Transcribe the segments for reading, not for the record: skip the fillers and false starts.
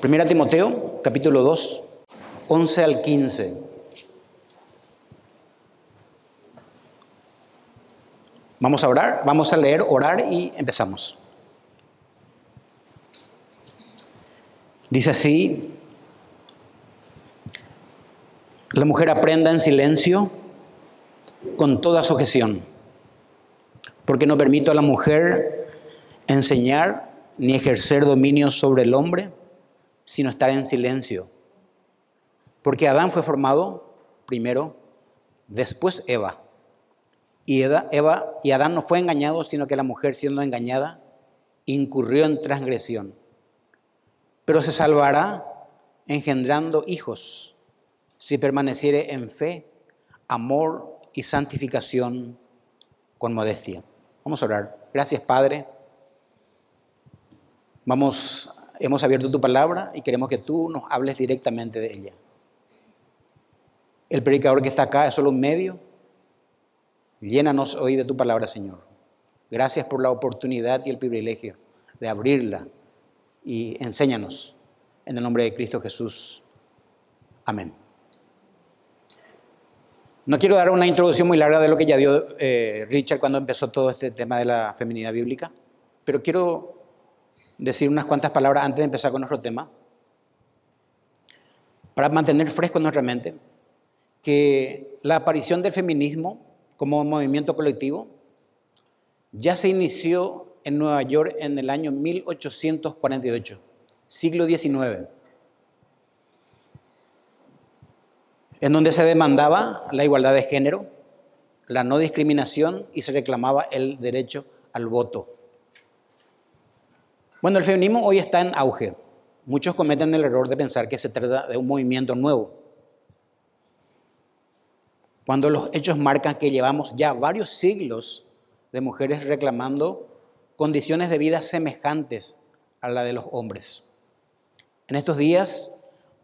Primera Timoteo, capítulo 2, 11 al 15. Vamos a orar, vamos a leer, orar y empezamos. Dice así: la mujer aprenda en silencio con toda sujeción, porque no permito a la mujer enseñar ni ejercer dominio sobre el hombre, sino estar en silencio. Porque Adán fue formado primero, después Eva. Y Adán no fue engañado, sino que la mujer, siendo engañada, incurrió en transgresión. Pero se salvará engendrando hijos, si permaneciere en fe, amor y santificación con modestia. Vamos a orar. Gracias, Padre. Hemos abierto tu palabra y queremos que tú nos hables directamente de ella. El predicador que está acá es solo un medio. Llénanos hoy de tu palabra, Señor. Gracias por la oportunidad y el privilegio de abrirla y enséñanos en el nombre de Cristo Jesús. Amén. No quiero dar una introducción muy larga de lo que ya dio Richard cuando empezó todo este tema de la feminidad bíblica, pero quiero decir unas cuantas palabras antes de empezar con nuestro tema, para mantener fresco en nuestra mente que la aparición del feminismo como movimiento colectivo ya se inició en Nueva York en el año 1848, siglo XIX, en donde se demandaba la igualdad de género, la no discriminación y se reclamaba el derecho al voto. Bueno, el feminismo hoy está en auge. Muchos cometen el error de pensar que se trata de un movimiento nuevo, cuando los hechos marcan que llevamos ya varios siglos de mujeres reclamando condiciones de vida semejantes a la de los hombres. En estos días,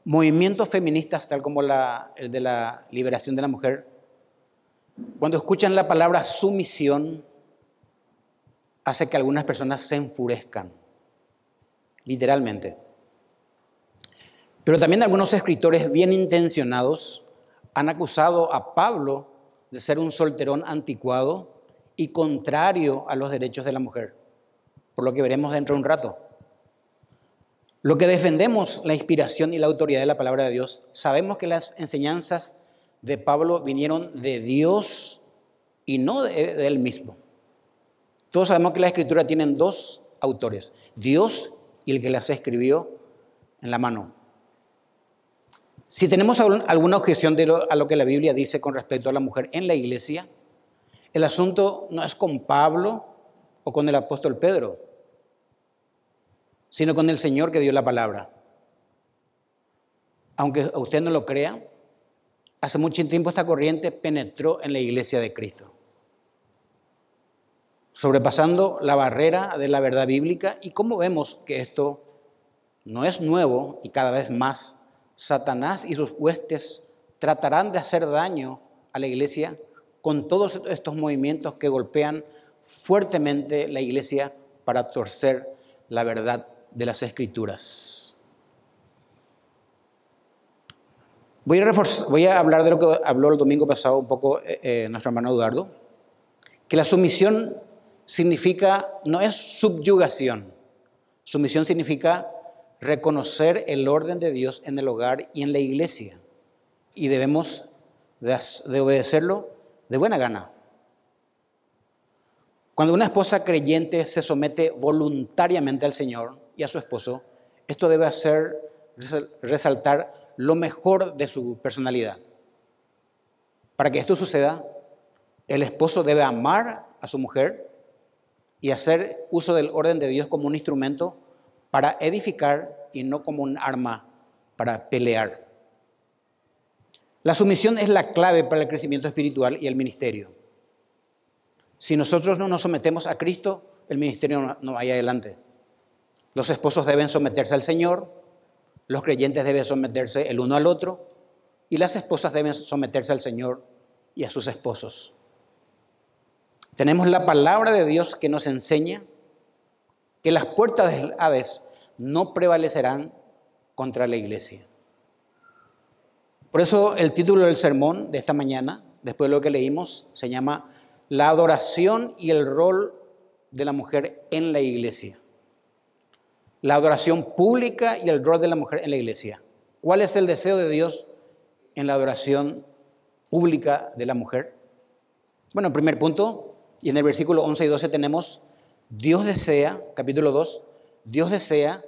movimientos feministas, tal como el de la liberación de la mujer, cuando escuchan la palabra sumisión, hace que algunas personas se enfurezcan, literalmente. Pero también algunos escritores bien intencionados han acusado a Pablo de ser un solterón anticuado y contrario a los derechos de la mujer, por lo que veremos dentro de un rato. Lo que defendemos la inspiración y la autoridad de la palabra de Dios, sabemos que las enseñanzas de Pablo vinieron de Dios y no de él mismo. Todos sabemos que la Escritura tiene dos autores, Dios y el que las escribió en la mano. Si tenemos alguna objeción a lo que la Biblia dice con respecto a la mujer en la iglesia, el asunto no es con Pablo o con el apóstol Pedro, sino con el Señor que dio la palabra. Aunque usted no lo crea, hace mucho tiempo esta corriente penetró en la iglesia de Cristo, sobrepasando la barrera de la verdad bíblica. Y como vemos que esto no es nuevo y cada vez más, Satanás y sus huestes tratarán de hacer daño a la iglesia con todos estos movimientos que golpean fuertemente la iglesia para torcer la verdad de las Escrituras. Voy a hablar de lo que habló el domingo pasado un poco nuestro hermano Eduardo, que la sumisión no es subyugación. Sumisión significa reconocer el orden de Dios en el hogar y en la iglesia, y debemos de obedecerlo de buena gana. Cuando una esposa creyente se somete voluntariamente al Señor y a su esposo, esto debe hacer resaltar lo mejor de su personalidad. Para que esto suceda, el esposo debe amar a su mujer y hacer uso del orden de Dios como un instrumento para edificar y no como un arma para pelear. La sumisión es la clave para el crecimiento espiritual y el ministerio. Si nosotros no nos sometemos a Cristo, el ministerio no va adelante. Los esposos deben someterse al Señor, los creyentes deben someterse el uno al otro, y las esposas deben someterse al Señor y a sus esposos. Tenemos la palabra de Dios que nos enseña que las puertas del Hades no prevalecerán contra la iglesia. Por eso el título del sermón de esta mañana, después de lo que leímos, se llama La adoración y el rol de la mujer en la iglesia. La adoración pública y el rol de la mujer en la iglesia. ¿Cuál es el deseo de Dios en la adoración pública de la mujer? Bueno, primer punto, y en el versículo 11 y 12 tenemos, Dios desea, capítulo 2, Dios desea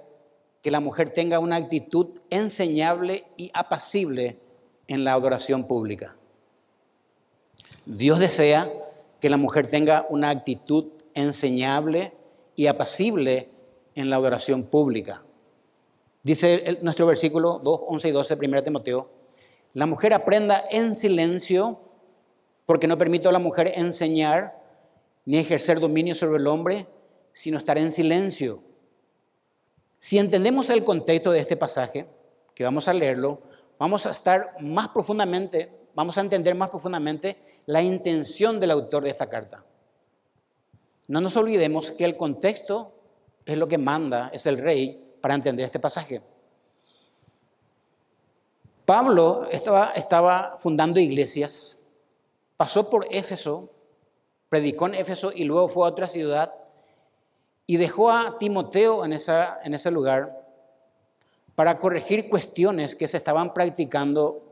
que la mujer tenga una actitud enseñable y apacible en la adoración pública. Dios desea que la mujer tenga una actitud enseñable y apacible en la adoración pública. Dice nuestro versículo 2, 11 y 12, 1 Timoteo, la mujer aprenda en silencio, porque no permito a la mujer enseñar ni ejercer dominio sobre el hombre, sino estar en silencio. Si entendemos el contexto de este pasaje, que vamos a leerlo, vamos a entender más profundamente la intención del autor de esta carta. No nos olvidemos que el contexto es lo que manda, es el rey, para entender este pasaje. Pablo estaba fundando iglesias, pasó por Éfeso, predicó en Éfeso y luego fue a otra ciudad y dejó a Timoteo en ese lugar para corregir cuestiones que se estaban practicando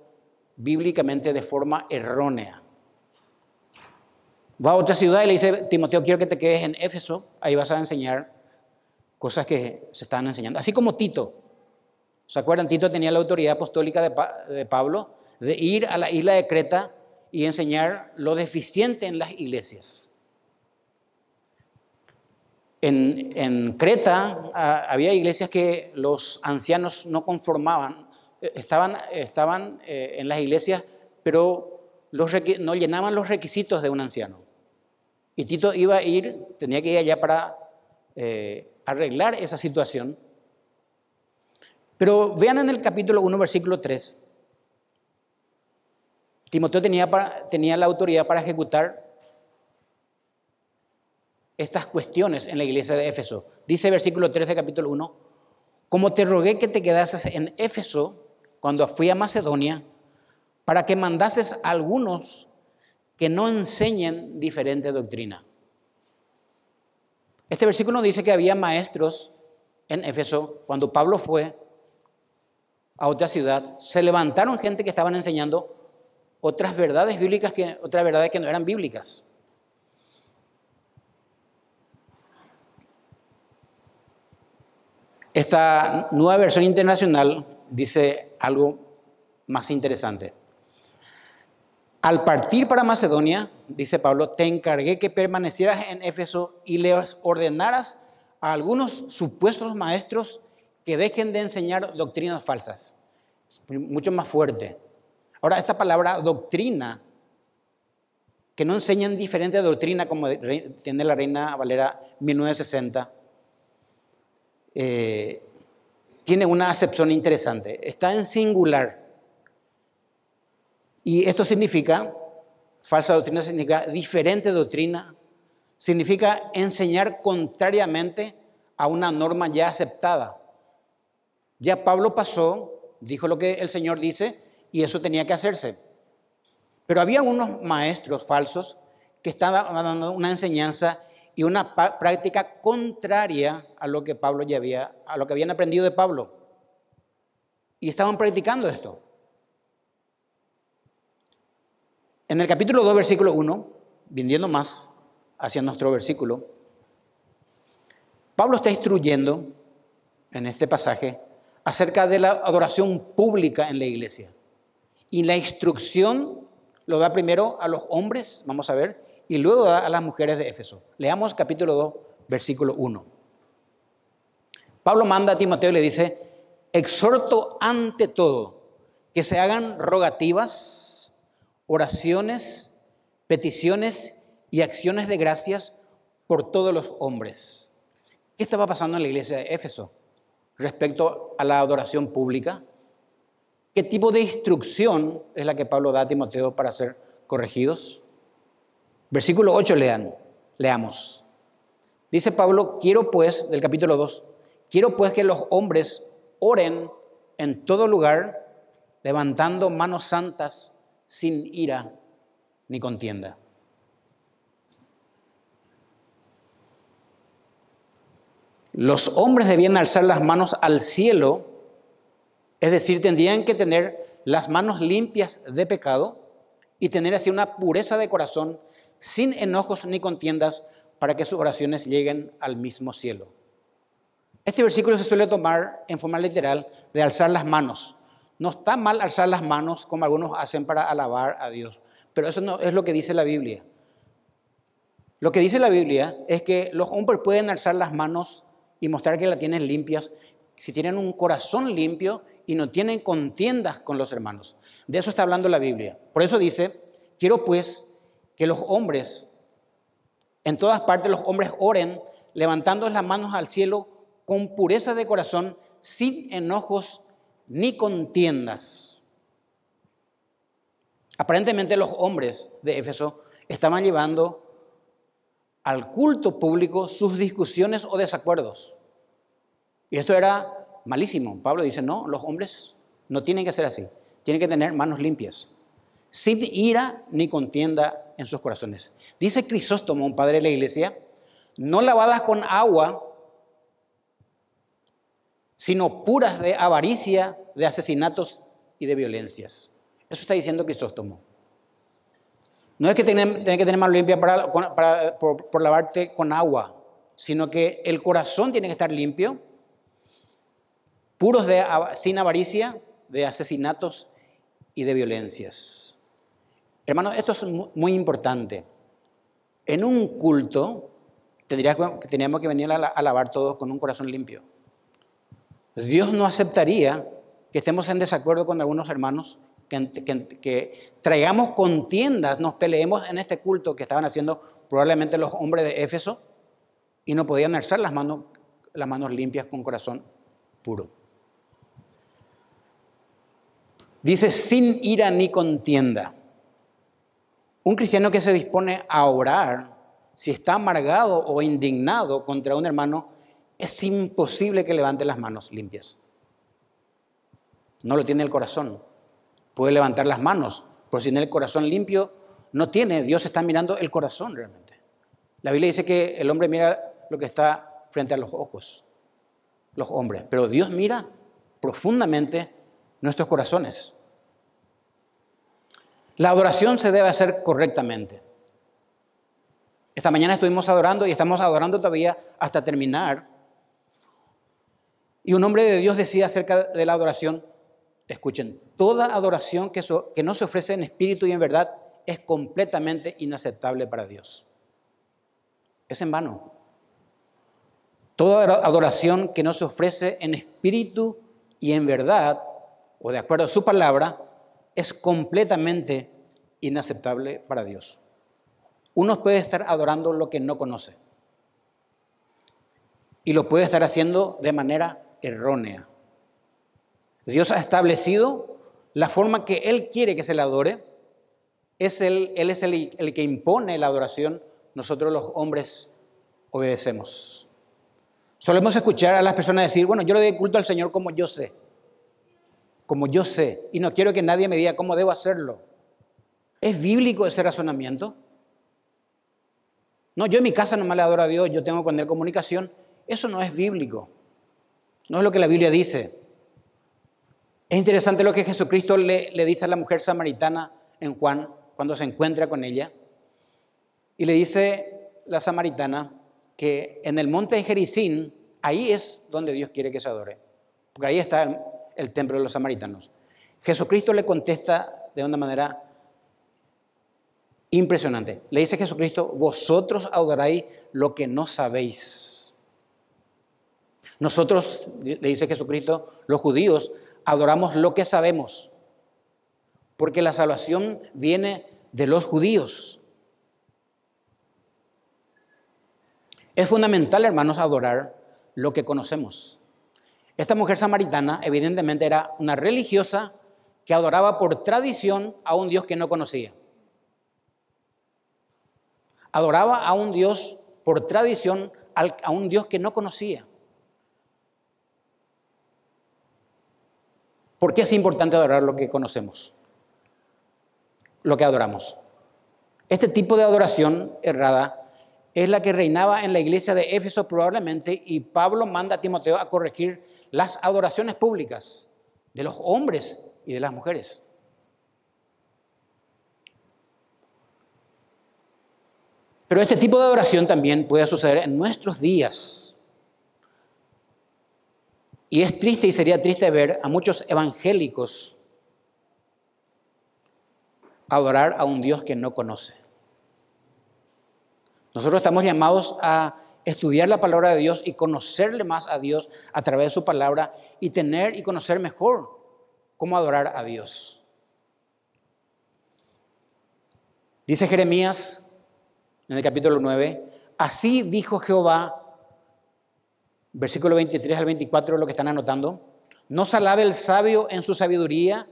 bíblicamente de forma errónea. Va a otra ciudad y le dice, Timoteo, quiero que te quedes en Éfeso, ahí vas a enseñar cosas que se estaban enseñando. Así como Tito. ¿Se acuerdan? Tito tenía la autoridad apostólica de Pablo de ir a la isla de Creta y enseñar lo deficiente en las iglesias. En Creta había iglesias que los ancianos no conformaban, estaban en las iglesias, pero no llenaban los requisitos de un anciano. Y Tito tenía que ir allá para arreglar esa situación. Pero vean en el capítulo 1, versículo 3, Timoteo tenía la autoridad para ejecutar estas cuestiones en la iglesia de Éfeso. Dice versículo 3 del capítulo 1, como te rogué que te quedases en Éfeso cuando fui a Macedonia, para que mandases a algunos que no enseñen diferente doctrina. Este versículo dice que había maestros en Éfeso. Cuando Pablo fue a otra ciudad, se levantaron gente que estaban enseñando otras verdades bíblicas, otras verdades que no eran bíblicas. Esta nueva versión internacional dice algo más interesante. Al partir para Macedonia, dice Pablo, te encargué que permanecieras en Éfeso y les ordenaras a algunos supuestos maestros que dejen de enseñar doctrinas falsas. Mucho más fuerte. Ahora, esta palabra doctrina, que no enseñan diferente doctrina, como tiene la Reina Valera 1960, tiene una acepción interesante. Está en singular. Y esto significa, falsa doctrina significa diferente doctrina, significa enseñar contrariamente a una norma ya aceptada. Ya Pablo pasó, dijo lo que el Señor dice y eso tenía que hacerse. Pero había unos maestros falsos que estaban dando una enseñanza y una práctica contraria a lo que a lo que habían aprendido de Pablo. Y estaban practicando esto. En el capítulo 2, versículo 1, viniendo más hacia nuestro versículo, Pablo está instruyendo en este pasaje acerca de la adoración pública en la iglesia. Y la instrucción lo da primero a los hombres, vamos a ver, y luego da a las mujeres de Éfeso. Leamos capítulo 2, versículo 1. Pablo manda a Timoteo y le dice, exhorto ante todo que se hagan rogativas, oraciones, peticiones y acciones de gracias por todos los hombres. ¿Qué estaba pasando en la iglesia de Éfeso respecto a la adoración pública? ¿Qué tipo de instrucción es la que Pablo da a Timoteo para ser corregidos? Versículo 8 leamos. Dice Pablo, del capítulo 2, quiero pues que los hombres oren en todo lugar, levantando manos santas sin ira ni contienda. Los hombres debían alzar las manos al cielo, es decir, tendrían que tener las manos limpias de pecado y tener así una pureza de corazón, sin enojos ni contiendas, para que sus oraciones lleguen al mismo cielo. Este versículo se suele tomar en forma literal de alzar las manos. No está mal alzar las manos como algunos hacen para alabar a Dios, pero eso no es lo que dice la Biblia. Lo que dice la Biblia es que los hombres pueden alzar las manos y mostrar que las tienen limpias si tienen un corazón limpio y no tienen contiendas con los hermanos. De eso está hablando la Biblia. Por eso dice, quiero pues que los hombres, en todas partes los hombres oren, levantando las manos al cielo con pureza de corazón, sin enojos ni contiendas. Aparentemente los hombres de Éfeso estaban llevando al culto público sus discusiones o desacuerdos. Y esto era malísimo. Pablo dice, no, los hombres no tienen que ser así. Tienen que tener manos limpias, sin ira ni contienda en sus corazones. Dice Crisóstomo, un padre de la iglesia, no lavadas con agua, sino puras de avaricia, de asesinatos y de violencias. Eso está diciendo Crisóstomo. No es que tenés que tener mano limpia por lavarte con agua, sino que el corazón tiene que estar limpio, puros sin avaricia, de asesinatos y de violencias. Hermanos, esto es muy importante. En un culto teníamos que venir a lavar todos con un corazón limpio. Dios no aceptaría que estemos en desacuerdo con algunos hermanos, que traigamos contiendas, nos peleemos en este culto que estaban haciendo probablemente los hombres de Éfeso y no podían alzar las manos limpias con corazón puro. Dice, sin ira ni contienda. Un cristiano que se dispone a orar, si está amargado o indignado contra un hermano, es imposible que levante las manos limpias. No lo tiene el corazón. Puede levantar las manos, pero si tiene el corazón limpio, no tiene. Dios está mirando el corazón realmente. La Biblia dice que el hombre mira lo que está frente a los ojos, los hombres, pero Dios mira profundamente nuestros corazones. La adoración se debe hacer correctamente. Esta mañana estuvimos adorando y estamos adorando todavía hasta terminar. Y un hombre de Dios decía acerca de la adoración, escuchen, toda adoración que no se ofrece en espíritu y en verdad es completamente inaceptable para Dios. Es en vano. Toda adoración que no se ofrece en espíritu y en verdad, o de acuerdo a su palabra, es completamente inaceptable para Dios. Uno puede estar adorando lo que no conoce y lo puede estar haciendo de manera errónea. Dios ha establecido la forma que Él quiere que se le adore. Él es el que impone la adoración. Nosotros los hombres obedecemos. Solemos escuchar a las personas decir, bueno, yo le doy culto al Señor como yo sé. Como yo sé. Y no quiero que nadie me diga cómo debo hacerlo. ¿Es bíblico ese razonamiento? No, yo en mi casa nomás le adoro a Dios, yo tengo con Él comunicación. Eso no es bíblico. No es lo que la Biblia dice. Es interesante lo que Jesucristo le dice a la mujer samaritana en Juan, cuando se encuentra con ella. Y le dice la samaritana que en el monte de Gerizim, ahí es donde Dios quiere que se adore. Porque ahí está el templo de los samaritanos. Jesucristo le contesta de una manera impresionante. Le dice Jesucristo, vosotros adoráis lo que no sabéis. Nosotros, le dice Jesucristo, los judíos, adoramos lo que sabemos, porque la salvación viene de los judíos. Es fundamental, hermanos, adorar lo que conocemos. Esta mujer samaritana evidentemente era una religiosa que adoraba por tradición a un Dios que no conocía. Adoraba a un Dios por tradición, a un Dios que no conocía. ¿Por qué es importante adorar lo que conocemos? Lo que adoramos. Este tipo de adoración errada es la que reinaba en la iglesia de Éfeso probablemente, y Pablo manda a Timoteo a corregir las adoraciones públicas de los hombres y de las mujeres. Pero este tipo de adoración también puede suceder en nuestros días. Y es triste y sería triste ver a muchos evangélicos adorar a un Dios que no conoce. Nosotros estamos llamados a estudiar la palabra de Dios y conocerle más a Dios a través de su palabra y tener y conocer mejor cómo adorar a Dios. Dice Jeremías en el capítulo 9, así dijo Jehová, versículo 23 al 24, lo que están anotando, no se alabe el sabio en su sabiduría,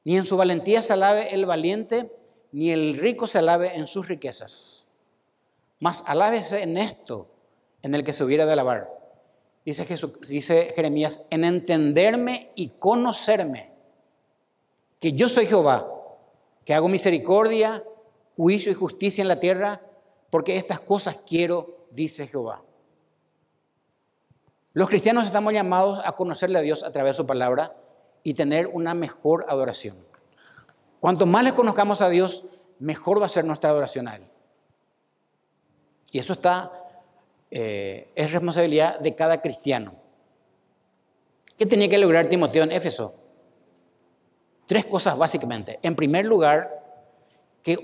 ni en su valentía se alabe el valiente, ni el rico se alabe en sus riquezas. Mas alábese en esto, en el que se hubiera de alabar. Dice Jeremías, en entenderme y conocerme, que yo soy Jehová, que hago misericordia, juicio y justicia en la tierra, porque estas cosas quiero, dice Jehová. Los cristianos estamos llamados a conocerle a Dios a través de su palabra y tener una mejor adoración. Cuanto más le conozcamos a Dios, mejor va a ser nuestra adoración a Él. Y eso es responsabilidad de cada cristiano. ¿Qué tenía que lograr Timoteo en Éfeso? 3 cosas básicamente. En primer lugar, que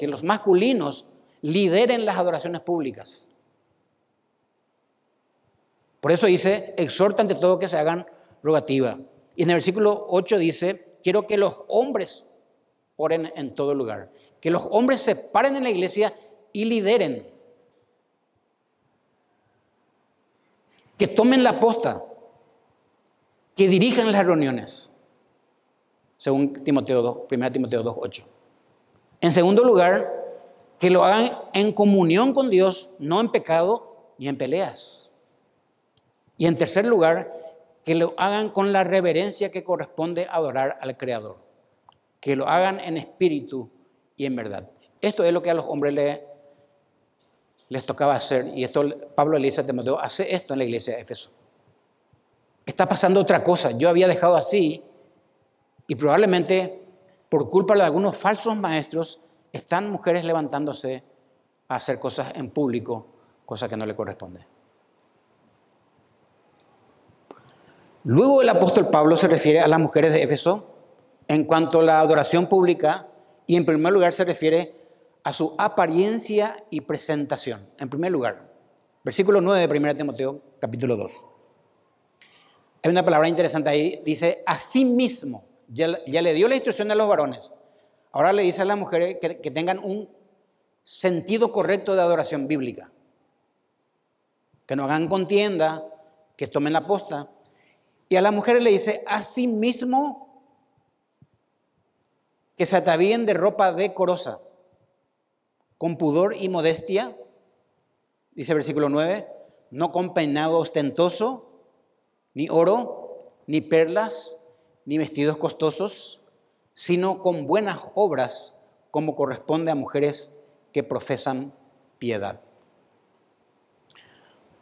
los masculinos lideren las adoraciones públicas. Por eso dice, exhorta ante todo que se hagan rogativa. Y en el versículo 8 dice, quiero que los hombres oren en todo lugar. Que los hombres se paren en la iglesia y lideren. Que tomen la posta. Que dirijan las reuniones. Según Timoteo 2, 1 Timoteo 2:8. En segundo lugar, que lo hagan en comunión con Dios, no en pecado ni en peleas. Y en tercer lugar, que lo hagan con la reverencia que corresponde adorar al Creador. Que lo hagan en espíritu y en verdad. Esto es lo que a los hombres les tocaba hacer. Y esto Pablo le dice a Timoteo, hace esto en la iglesia de Éfeso. Está pasando otra cosa. Yo había dejado así y probablemente por culpa de algunos falsos maestros están mujeres levantándose a hacer cosas en público, cosa que no le corresponde. Luego el apóstol Pablo se refiere a las mujeres de Éfeso en cuanto a la adoración pública y en primer lugar se refiere a su apariencia y presentación. En primer lugar, versículo 9 de 1 Timoteo, capítulo 2. Hay una palabra interesante ahí, dice, asimismo, ya le dio la instrucción a los varones, ahora le dice a las mujeres que tengan un sentido correcto de adoración bíblica, que no hagan contienda, que tomen la posta. Y a las mujeres le dice, asimismo, que se atavíen de ropa decorosa, con pudor y modestia, dice el versículo 9, no con peinado ostentoso, ni oro, ni perlas, ni vestidos costosos, sino con buenas obras, como corresponde a mujeres que profesan piedad.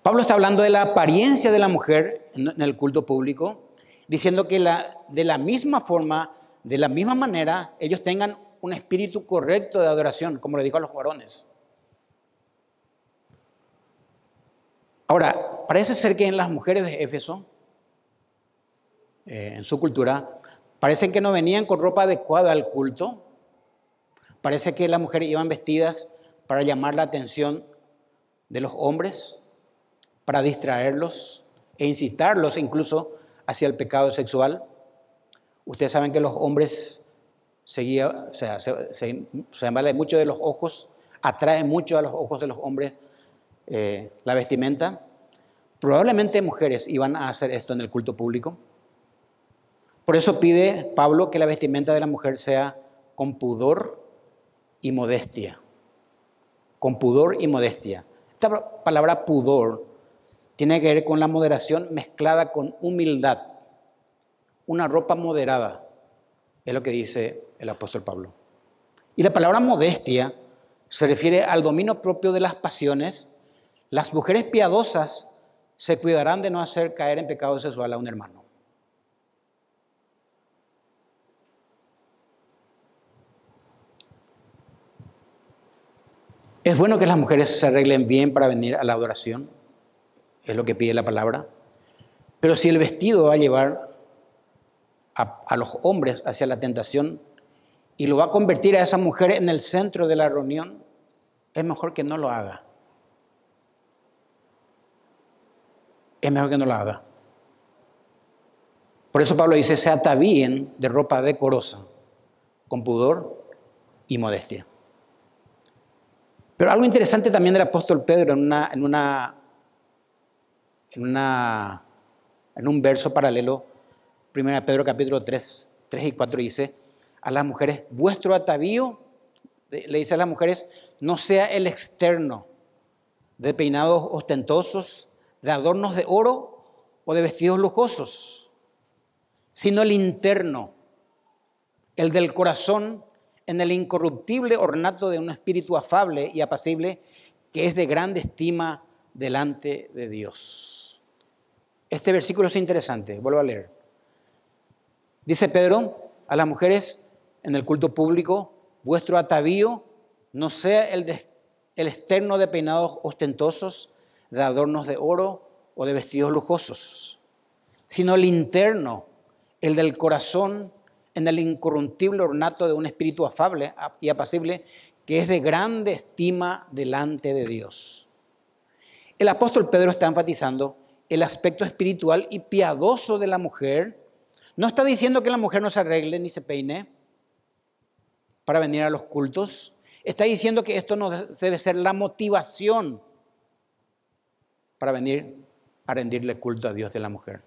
Pablo está hablando de la apariencia de la mujer en el culto público, diciendo que de la misma forma, de la misma manera, ellos tengan un espíritu correcto de adoración, como le dijo a los varones. Ahora, parece ser que en las mujeres de Éfeso, en su cultura, parece que no venían con ropa adecuada al culto. Parece que las mujeres iban vestidas para llamar la atención de los hombres, para distraerlos e incitarlos incluso hacia el pecado sexual. Ustedes saben que los hombres se vale mucho de los ojos, atrae mucho a los ojos de los hombres la vestimenta. Probablemente mujeres iban a hacer esto en el culto público. Por eso pide Pablo que la vestimenta de la mujer sea con pudor y modestia. Con pudor y modestia. Esta palabra pudor tiene que ver con la moderación mezclada con humildad. Una ropa moderada, es lo que dice el apóstol Pablo. Y la palabra modestia se refiere al dominio propio de las pasiones. Las mujeres piadosas se cuidarán de no hacer caer en pecado sexual a un hermano. Es bueno que las mujeres se arreglen bien para venir a la adoración, es lo que pide la palabra. Pero si el vestido va a llevar a los hombres hacia la tentación y lo va a convertir a esa mujer en el centro de la reunión, es mejor que no lo haga. Es mejor que no lo haga. Por eso Pablo dice, se atavíen de ropa decorosa, con pudor y modestia. Pero algo interesante también del apóstol Pedro en un verso paralelo, 1 Pedro capítulo 3 y 4 dice, a las mujeres, vuestro atavío, le dice a las mujeres, no sea el externo, de peinados ostentosos, de adornos de oro o de vestidos lujosos, sino el interno, el del corazón, en el incorruptible ornato de un espíritu afable y apacible, que es de grande estima delante de Dios. Este versículo es interesante, vuelvo a leer. Dice Pedro a las mujeres en el culto público, vuestro atavío no sea el externo de peinados ostentosos, de adornos de oro o de vestidos lujosos, sino el interno, el del corazón, en el incorruptible ornato de un espíritu afable y apacible, que es de grande estima delante de Dios. El apóstol Pedro está enfatizando el aspecto espiritual y piadoso de la mujer. No está diciendo que la mujer no se arregle ni se peine para venir a los cultos. Está diciendo que esto no debe ser la motivación para venir a rendirle culto a Dios de la mujer.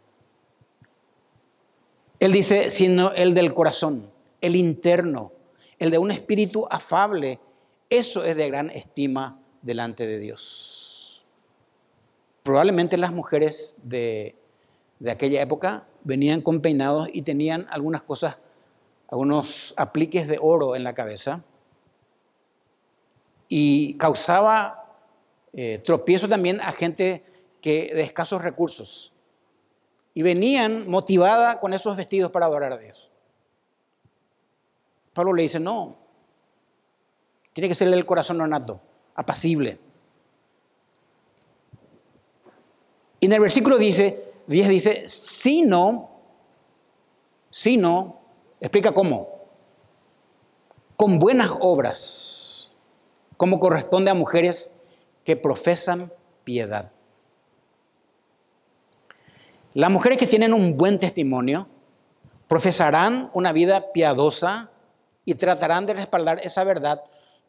Él dice, sino el del corazón, el interno, el de un espíritu afable. Eso es de gran estima delante de Dios. Probablemente las mujeres de aquella época venían con peinados y tenían algunas cosas, algunos apliques de oro en la cabeza. Y causaba tropiezo también a gente de escasos recursos. Y venían motivada con esos vestidos para adorar a Dios. Pablo le dice, no, tiene que ser el corazón ornato, apacible. Y en el versículo 10 dice, sino, explica cómo, con buenas obras, como corresponde a mujeres que profesan piedad. Las mujeres que tienen un buen testimonio profesarán una vida piadosa y tratarán de respaldar esa verdad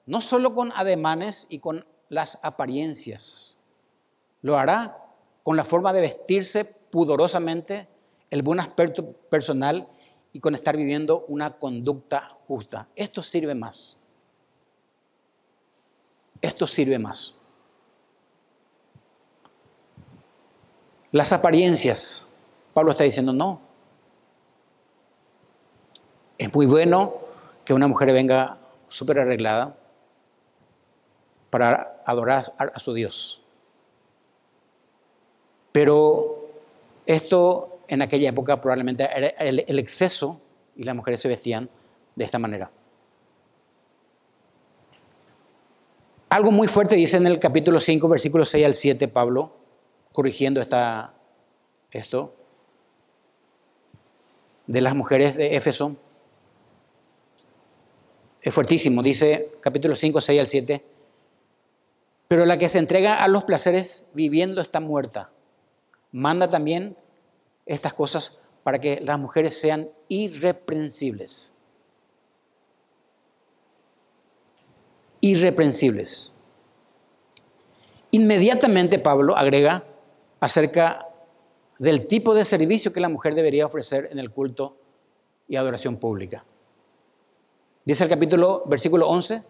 no solo con ademanes y con las apariencias. Lo hará con la forma de vestirse pudorosamente, el buen aspecto personal y con estar viviendo una conducta justa. Esto sirve más. Esto sirve más. Las apariencias, Pablo está diciendo, no. Es muy bueno que una mujer venga súper arreglada para adorar a su Dios. Pero esto en aquella época probablemente era el exceso y las mujeres se vestían de esta manera. Algo muy fuerte dice en el capítulo 5, versículos 6 al 7, Pablo, corrigiendo esto de las mujeres de Éfeso. Es fuertísimo, dice capítulo 5, 6 al 7. Pero la que se entrega a los placeres viviendo está muerta. Manda también estas cosas para que las mujeres sean irreprensibles. Irreprensibles. Inmediatamente Pablo agrega acerca del tipo de servicio que la mujer debería ofrecer en el culto y adoración pública. Dice el versículo 11,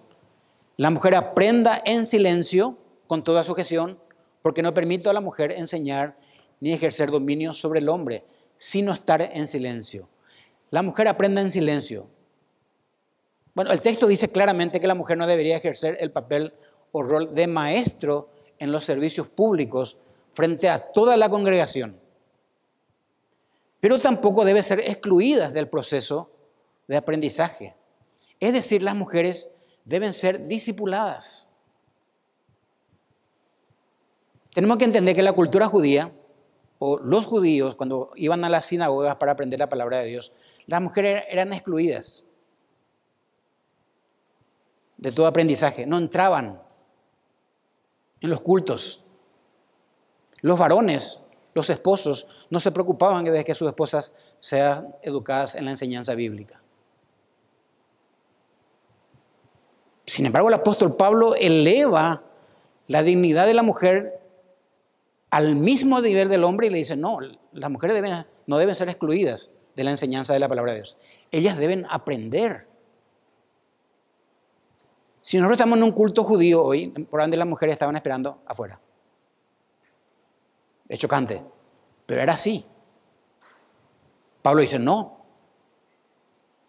la mujer aprenda en silencio, con toda sujeción, porque no permito a la mujer enseñar ni ejercer dominio sobre el hombre, sino estar en silencio. La mujer aprende en silencio. Bueno, el texto dice claramente que la mujer no debería ejercer el papel o rol de maestro en los servicios públicos frente a toda la congregación. Pero tampoco debe ser excluida del proceso de aprendizaje. Es decir, las mujeres deben ser discipuladas. Tenemos que entender que la cultura judía, o los judíos, cuando iban a las sinagogas para aprender la palabra de Dios, las mujeres eran excluidas de todo aprendizaje. No entraban en los cultos. Los varones, los esposos, no se preocupaban de que sus esposas sean educadas en la enseñanza bíblica. Sin embargo, el apóstol Pablo eleva la dignidad de la mujer al mismo nivel del hombre y le dice, no, las mujeres no deben ser excluidas de la enseñanza de la palabra de Dios. Ellas deben aprender. Si nosotros estamos en un culto judío hoy, por donde las mujeres estaban esperando afuera. Es chocante, pero era así. Pablo dice, no,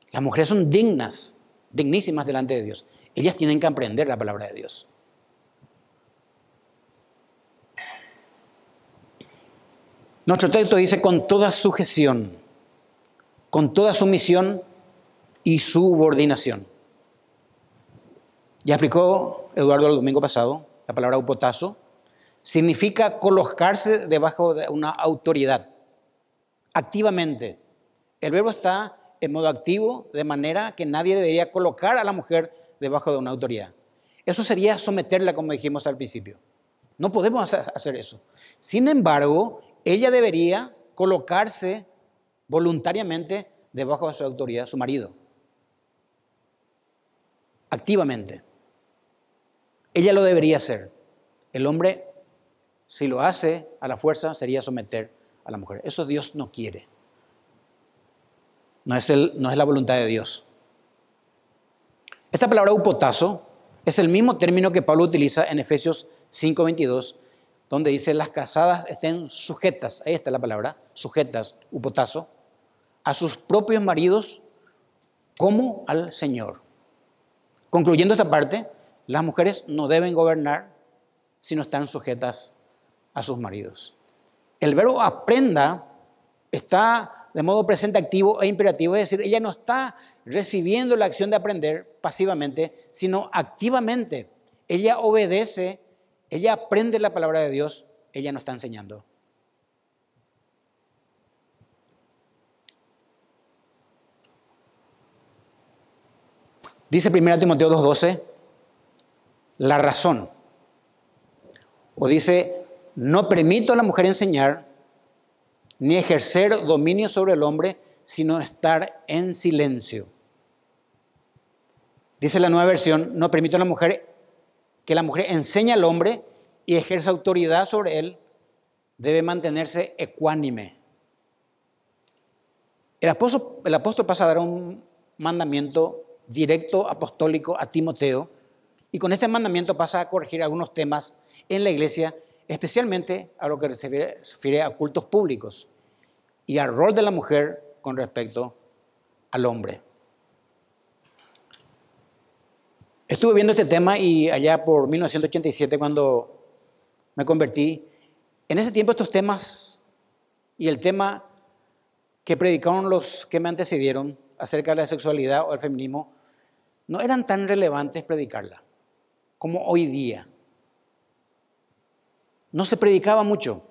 las mujeres son dignas, dignísimas delante de Dios. Ellas tienen que aprender la palabra de Dios. Nuestro texto dice con toda sujeción, con toda sumisión y subordinación. Ya explicó Eduardo el domingo pasado, la palabra upotazo significa colocarse debajo de una autoridad, activamente. El verbo está en modo activo, de manera que nadie debería colocar a la mujer debajo de una autoridad. Eso sería someterla, como dijimos al principio. No podemos hacer eso. Sin embargo, ella debería colocarse voluntariamente debajo de su autoridad, su marido. Activamente. Ella lo debería hacer. El hombre, si lo hace a la fuerza, sería someter a la mujer. Eso Dios no quiere. No es la voluntad de Dios. Esta palabra upotazo es el mismo término que Pablo utiliza en Efesios 5:22, donde dice las casadas estén sujetas, ahí está la palabra, sujetas, upotazo, a sus propios maridos como al Señor. Concluyendo esta parte, las mujeres no deben gobernar si no están sujetas a sus maridos. El verbo aprenda está de modo presente activo e imperativo, es decir, ella no está recibiendo la acción de aprender pasivamente, sino activamente. Ella obedece, ella aprende la palabra de Dios, ella no está enseñando. Dice 1 Timoteo 2:12, la razón. O dice, no permito a la mujer enseñar ni ejercer dominio sobre el hombre, sino estar en silencio. Dice la nueva versión, no permito a la mujer que la mujer enseñe al hombre y ejerza autoridad sobre él, debe mantenerse ecuánime. El apóstol pasa a dar un mandamiento directo apostólico a Timoteo y con este mandamiento pasa a corregir algunos temas en la iglesia, especialmente a lo que se refiere a cultos públicos y al rol de la mujer con respecto al hombre. Estuve viendo este tema y allá por 1987, cuando me convertí, en ese tiempo estos temas y el tema que predicaron los que me antecedieron acerca de la sexualidad o el feminismo no eran tan relevantes predicarla como hoy día. No se predicaba mucho,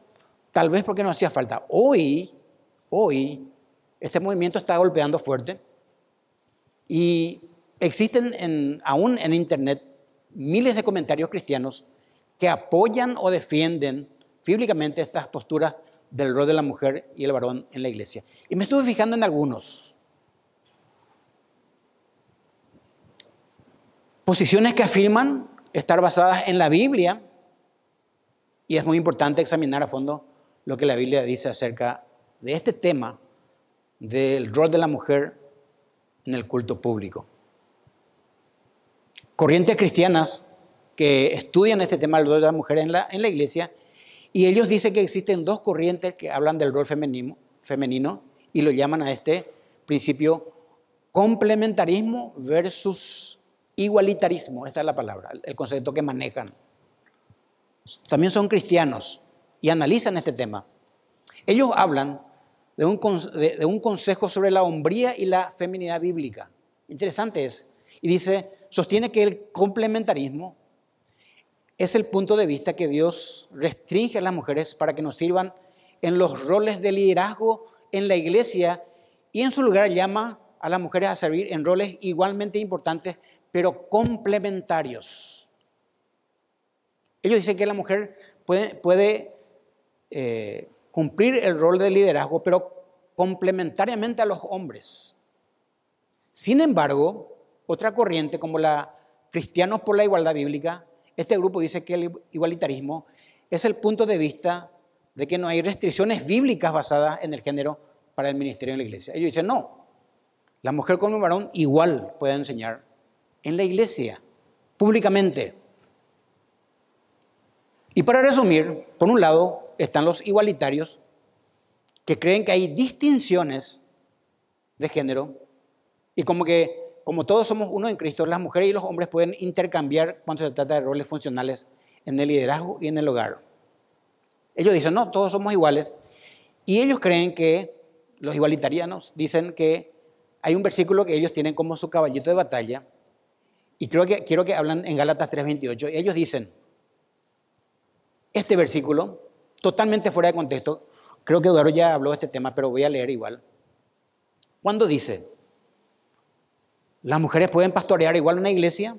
tal vez porque no hacía falta. Hoy, este movimiento está golpeando fuerte y existen aún en internet miles de comentarios cristianos que apoyan o defienden bíblicamente estas posturas del rol de la mujer y el varón en la iglesia. Y me estuve fijando en algunos. Posiciones que afirman estar basadas en la Biblia, y es muy importante examinar a fondo lo que la Biblia dice acerca de este tema del rol de la mujer en el culto público. Corrientes cristianas que estudian este tema del rol de la mujer en la iglesia Y ellos dicen que existen dos corrientes que hablan del rol femenino y lo llaman a este principio complementarismo versus igualitarismo. Esta es la palabra, el concepto que manejan. También son cristianos y analizan este tema. Ellos hablan de un consejo sobre la hombría y la feminidad bíblica. Interesante es. Y sostiene que el complementarismo es el punto de vista que Dios restringe a las mujeres para que nos sirvan en los roles de liderazgo en la iglesia y en su lugar llama a las mujeres a servir en roles igualmente importantes, pero complementarios. Ellos dicen que la mujer puede cumplir el rol de liderazgo, pero complementariamente a los hombres. Sin embargo, otra corriente como la Cristianos por la Igualdad Bíblica, este grupo dice que el igualitarismo es el punto de vista de que no hay restricciones bíblicas basadas en el género para el ministerio en la iglesia. Ellos dicen, no, la mujer como el varón igual puede enseñar en la iglesia, públicamente. Y para resumir, por un lado están los igualitarios que creen que hay distinciones de género y como todos somos uno en Cristo, las mujeres y los hombres pueden intercambiar cuando se trata de roles funcionales en el liderazgo y en el hogar. Ellos dicen, no, todos somos iguales. Y ellos creen que, los igualitarianos, dicen que hay un versículo que ellos tienen como su caballito de batalla. Y quiero que hablan en Gálatas 3:28. Y ellos dicen, este versículo, totalmente fuera de contexto, creo que Eduardo ya habló de este tema, pero voy a leer igual. Cuando dice, las mujeres pueden pastorear igual una iglesia,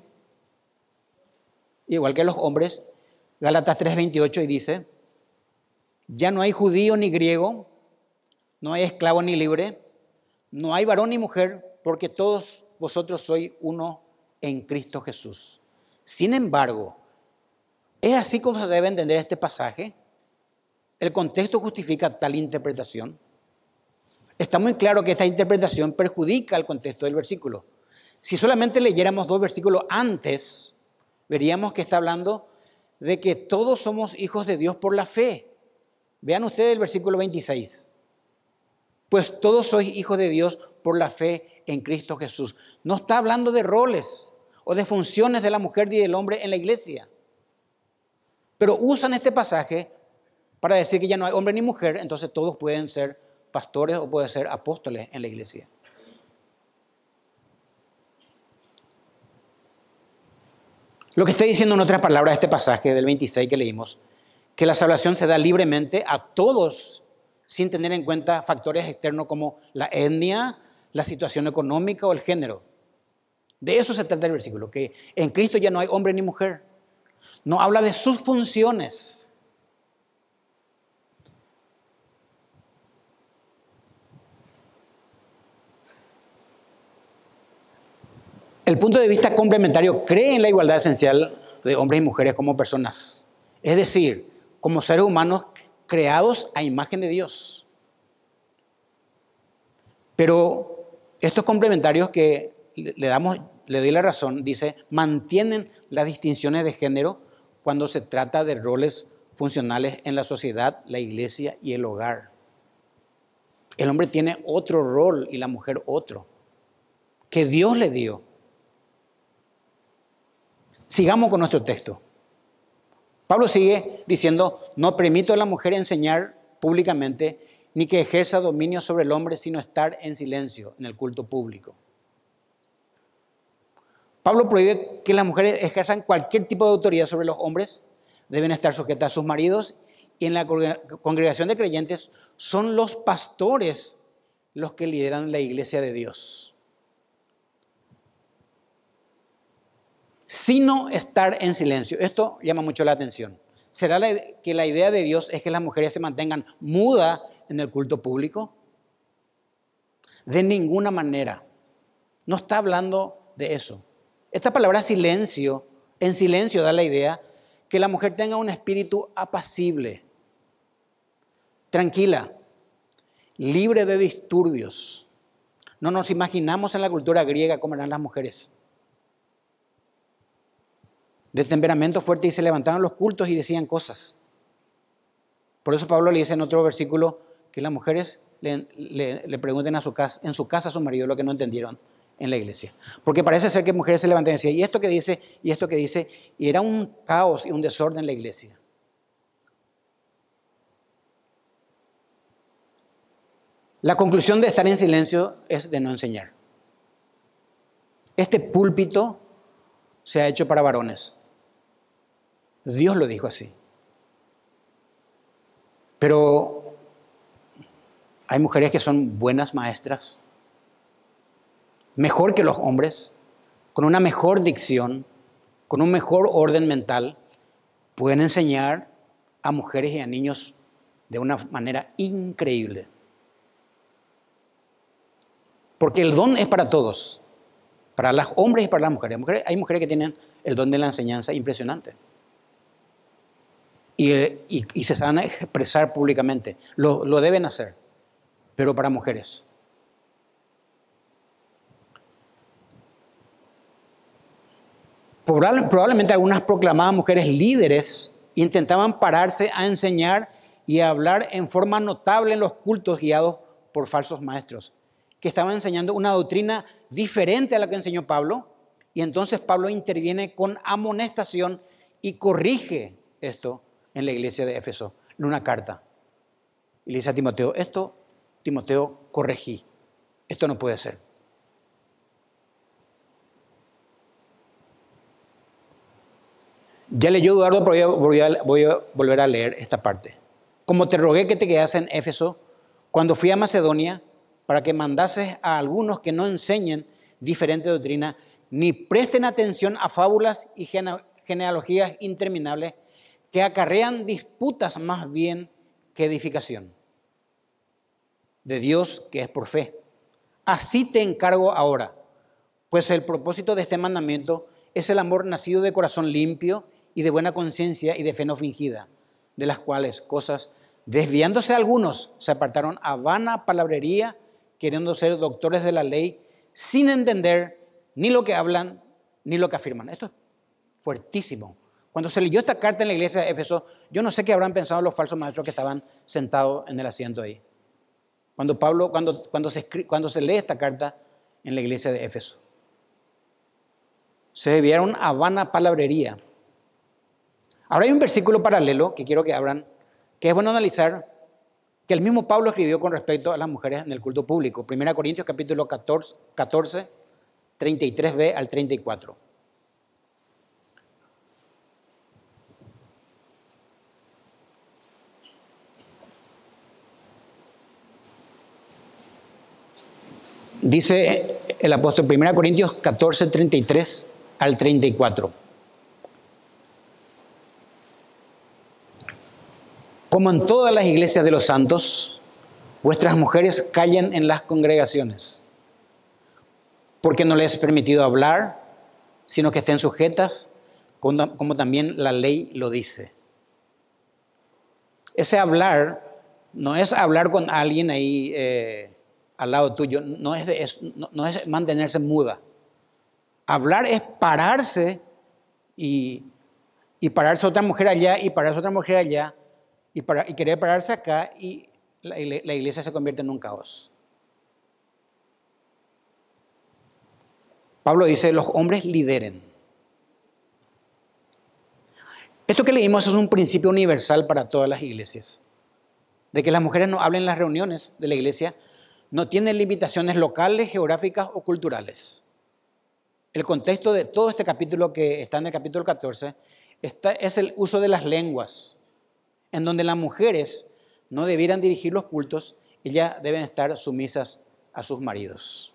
igual que los hombres, Gálatas 3:28 y dice, ya no hay judío ni griego, no hay esclavo ni libre, no hay varón ni mujer, porque todos vosotros sois uno en Cristo Jesús. Sin embargo, ¿es así como se debe entender este pasaje? ¿El contexto justifica tal interpretación? Está muy claro que esta interpretación perjudica el contexto del versículo. Si solamente leyéramos 2 versículos antes, veríamos que está hablando de que todos somos hijos de Dios por la fe. Vean ustedes el versículo 26. Pues todos sois hijos de Dios por la fe en Cristo Jesús. No está hablando de roles o de funciones de la mujer y del hombre en la iglesia. Pero usan este pasaje para decir que ya no hay hombre ni mujer, entonces todos pueden ser pastores o pueden ser apóstoles en la iglesia. Lo que está diciendo en otras palabras este pasaje del 26 que leímos, que la salvación se da libremente a todos sin tener en cuenta factores externos como la etnia, la situación económica o el género. De eso se trata el versículo, que en Cristo ya no hay hombre ni mujer. No habla de sus funciones. El punto de vista complementario cree en la igualdad esencial de hombres y mujeres como personas. Es decir, como seres humanos creados a imagen de Dios. Pero estos complementarios que le doy la razón, dice, mantienen las distinciones de género cuando se trata de roles funcionales en la sociedad, la iglesia y el hogar. El hombre tiene otro rol y la mujer otro, que Dios le dio. Sigamos con nuestro texto. Pablo sigue diciendo, no permito a la mujer enseñar públicamente ni que ejerza dominio sobre el hombre, sino estar en silencio en el culto público. Pablo prohíbe que las mujeres ejerzan cualquier tipo de autoridad sobre los hombres, deben estar sujetas a sus maridos y en la congregación de creyentes son los pastores los que lideran la iglesia de Dios. Sino estar en silencio. Esto llama mucho la atención. ¿Será que la idea de Dios es que las mujeres se mantengan mudas en el culto público? De ninguna manera. No está hablando de eso. Esta palabra silencio, en silencio da la idea que la mujer tenga un espíritu apacible, tranquila, libre de disturbios. No nos imaginamos en la cultura griega cómo eran las mujeres. De temperamento fuerte y se levantaban los cultos y decían cosas. Por eso Pablo le dice en otro versículo que las mujeres le pregunten en su casa a su marido lo que no entendieron en la iglesia. Porque parece ser que mujeres se levantan y decían, ¿y esto qué dice? ¿Y esto qué dice? Y era un caos y un desorden en la iglesia. La conclusión de estar en silencio es de no enseñar. Este púlpito se ha hecho para varones. Dios lo dijo así. Pero hay mujeres que son buenas maestras, mejor que los hombres, con una mejor dicción, con un mejor orden mental, pueden enseñar a mujeres y a niños de una manera increíble. Porque el don es para todos, para los hombres y para las mujeres. Hay mujeres que tienen el don de la enseñanza impresionante. Y se saben expresar públicamente. Lo deben hacer, pero para mujeres. Probablemente algunas proclamadas mujeres líderes intentaban pararse a enseñar y a hablar en forma notable en los cultos guiados por falsos maestros, que estaban enseñando una doctrina diferente a la que enseñó Pablo, y entonces Pablo interviene con amonestación y corrige esto en la iglesia de Éfeso, en una carta. Y le dice a Timoteo, Timoteo, corregí, esto no puede ser. Ya leyó Eduardo, pero voy a volver a leer esta parte. Como te rogué que te quedas en Éfeso, cuando fui a Macedonia, para que mandases a algunos que no enseñen diferente doctrina, ni presten atención a fábulas y genealogías interminables que acarrean disputas más bien que edificación. De Dios que es por fe. Así te encargo ahora, pues el propósito de este mandamiento es el amor nacido de corazón limpio y de buena conciencia y de fe no fingida, de las cuales cosas, desviándose algunos, se apartaron a vana palabrería, queriendo ser doctores de la ley, sin entender ni lo que hablan ni lo que afirman. Esto es fuertísimo. Cuando se leyó esta carta en la iglesia de Éfeso, yo no sé qué habrán pensado los falsos maestros que estaban sentados en el asiento ahí. Cuando se lee esta carta en la iglesia de Éfeso, se desviaron a vana palabrería. Ahora hay un versículo paralelo que quiero que abran, que es bueno analizar, que el mismo Pablo escribió con respecto a las mujeres en el culto público. 1 Corintios capítulo 14, 33b al 34. Dice el apóstol, 1 Corintios 14, 33 al 34. Como en todas las iglesias de los santos, vuestras mujeres callen en las congregaciones, porque no les es permitido hablar, sino que estén sujetas, como también la ley lo dice. Ese hablar no es hablar con alguien ahí al lado tuyo, no es mantenerse muda. Hablar es pararse y pararse otra mujer allá y pararse otra mujer allá y querer pararse acá, y la iglesia se convierte en un caos. Pablo dice, los hombres lideren. Esto que leímos es un principio universal para todas las iglesias. De que las mujeres no hablen en las reuniones de la iglesia, no tienen limitaciones locales, geográficas o culturales. El contexto de todo este capítulo que está en el capítulo 14 es el uso de las lenguas, en donde las mujeres no debieran dirigir los cultos, ellas deben estar sumisas a sus maridos.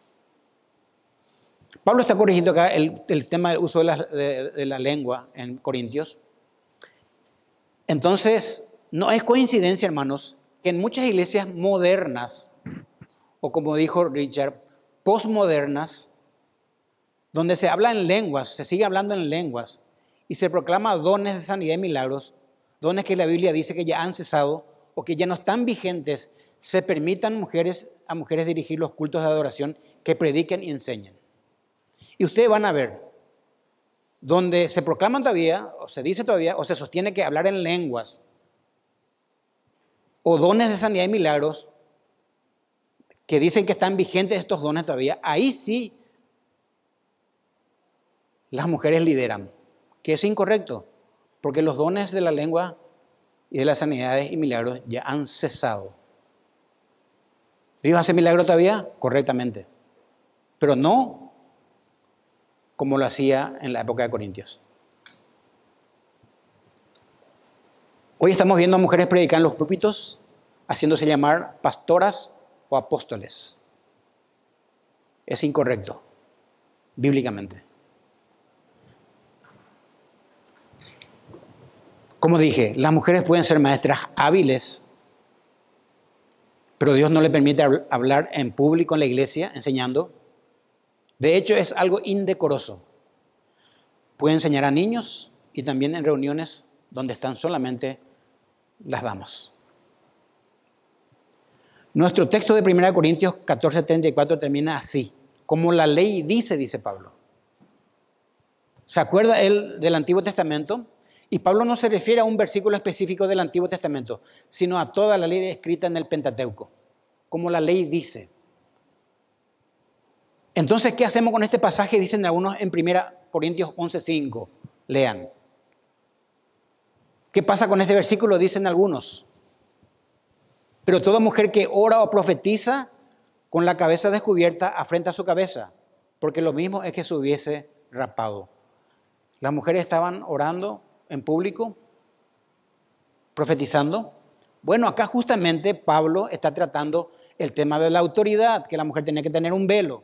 Pablo está corrigiendo acá el tema del uso de la lengua en Corintios. Entonces, no es coincidencia, hermanos, que en muchas iglesias modernas, o como dijo Richard, postmodernas, donde se habla en lenguas, se sigue hablando en lenguas, y se proclama dones de sanidad y milagros, dones que la Biblia dice que ya han cesado o que ya no están vigentes, se permitan a mujeres dirigir los cultos de adoración, que prediquen y enseñen. Y ustedes van a ver, donde se proclaman todavía, o se dice todavía, o se sostiene que hablar en lenguas o dones de sanidad y milagros, que dicen que están vigentes estos dones todavía, ahí sí las mujeres lideran, que es incorrecto, porque los dones de la lengua y de las sanidades y milagros ya han cesado. ¿Dios hace milagros todavía? Correctamente, pero no como lo hacía en la época de Corintios. Hoy estamos viendo a mujeres predicar en los púlpitos, haciéndose llamar pastoras o apóstoles. Es incorrecto, bíblicamente. Como dije, las mujeres pueden ser maestras hábiles, pero Dios no le permite hablar en público en la iglesia enseñando. De hecho, es algo indecoroso. Puede enseñar a niños y también en reuniones donde están solamente las damas. Nuestro texto de 1 Corintios 14:34 termina así: como la ley dice, dice Pablo. ¿Se acuerda él del Antiguo Testamento? Y Pablo no se refiere a un versículo específico del Antiguo Testamento, sino a toda la ley escrita en el Pentateuco, como la ley dice. Entonces, ¿qué hacemos con este pasaje? Dicen algunos en 1 Corintios 11:5. Lean. ¿Qué pasa con este versículo? Dicen algunos. Pero toda mujer que ora o profetiza con la cabeza descubierta afrenta su cabeza, porque lo mismo es que se hubiese rapado. Las mujeres estaban orando en público, profetizando. Bueno, acá justamente Pablo está tratando el tema de la autoridad, que la mujer tenía que tener un velo,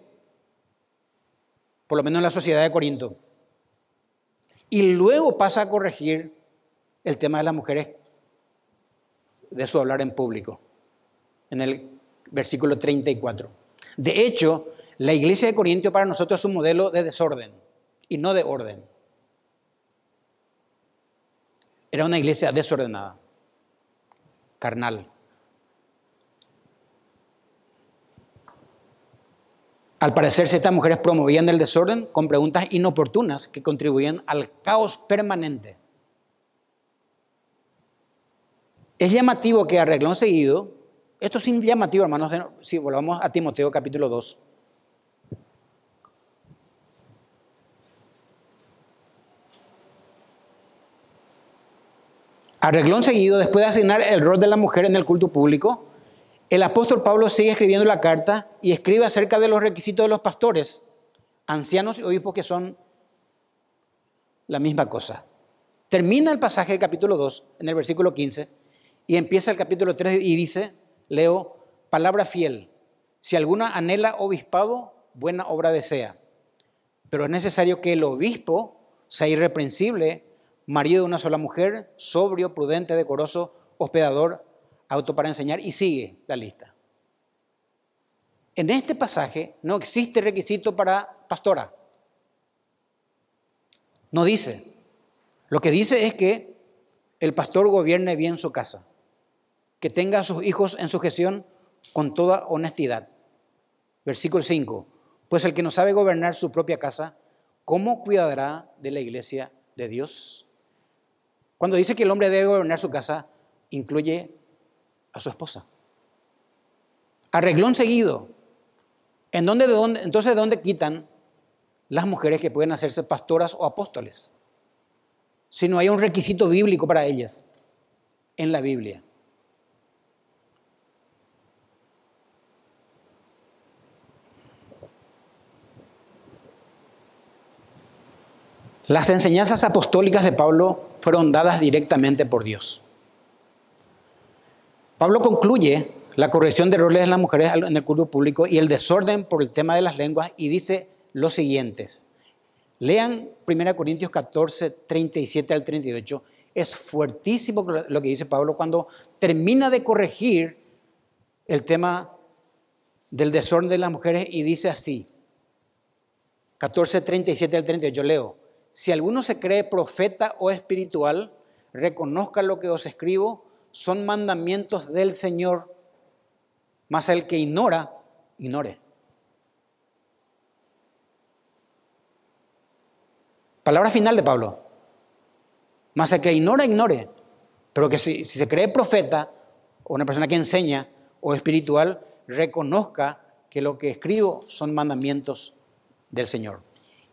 por lo menos en la sociedad de Corinto. Y luego pasa a corregir el tema de las mujeres, de su hablar en público, en el versículo 34. De hecho, la iglesia de Corinto para nosotros es un modelo de desorden y no de orden. Era una iglesia desordenada, carnal. Al parecerse, estas mujeres promovían el desorden con preguntas inoportunas que contribuían al caos permanente. Es llamativo que a renglón seguido, esto es llamativo, hermanos, si volvamos a Timoteo capítulo 2. A renglón seguido, después de asignar el rol de la mujer en el culto público, el apóstol Pablo sigue escribiendo la carta y escribe acerca de los requisitos de los pastores, ancianos y obispos, que son la misma cosa. Termina el pasaje del capítulo 2 en el versículo 15 y empieza el capítulo 3 y dice, leo, palabra fiel, si alguna anhela obispado, buena obra desea, pero es necesario que el obispo sea irreprensible, marido de una sola mujer, sobrio, prudente, decoroso, hospedador, apto para enseñar, y sigue la lista. En este pasaje no existe requisito para pastora. No dice. Lo que dice es que el pastor gobierne bien su casa, que tenga a sus hijos en sujeción con toda honestidad. Versículo 5. Pues el que no sabe gobernar su propia casa, ¿cómo cuidará de la iglesia de Dios? Cuando dice que el hombre debe gobernar su casa, incluye a su esposa. A renglón seguido. Entonces, ¿de dónde quitan las mujeres que pueden hacerse pastoras o apóstoles? Si no hay un requisito bíblico para ellas en la Biblia. Las enseñanzas apostólicas de Pablo fueron dadas directamente por Dios. Pablo concluye la corrección de roles de las mujeres en el culto público y el desorden por el tema de las lenguas y dice los siguientes. Lean 1 Corintios 14, 37 al 38. Es fuertísimo lo que dice Pablo cuando termina de corregir el tema del desorden de las mujeres y dice así. 14, 37 al 38. Leo. Si alguno se cree profeta o espiritual, reconozca lo que os escribo, son mandamientos del Señor, mas el que ignora, ignore. Palabra final de Pablo. Mas el que ignora, ignore. Pero que si se cree profeta o una persona que enseña o espiritual reconozca que lo que escribo son mandamientos del Señor.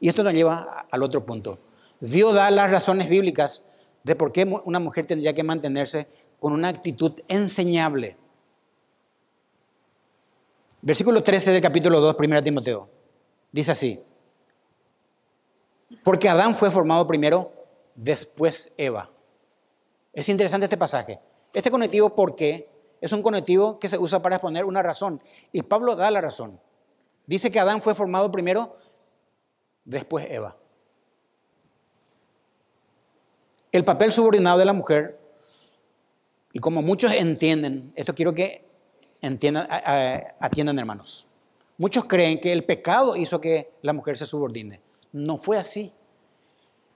Y esto nos lleva al otro punto. Dios da las razones bíblicas de por qué una mujer tendría que mantenerse con una actitud enseñable. Versículo 13 del capítulo 2, 1 Timoteo. Dice así: porque Adán fue formado primero, después Eva. Es interesante este pasaje. Este conectivo, ¿por qué? Es un conectivo que se usa para exponer una razón. Y Pablo da la razón. Dice que Adán fue formado primero, después Eva. El papel subordinado de la mujer, y como muchos entienden, esto quiero que atiendan, hermanos. Muchos creen que el pecado hizo que la mujer se subordine. No fue así.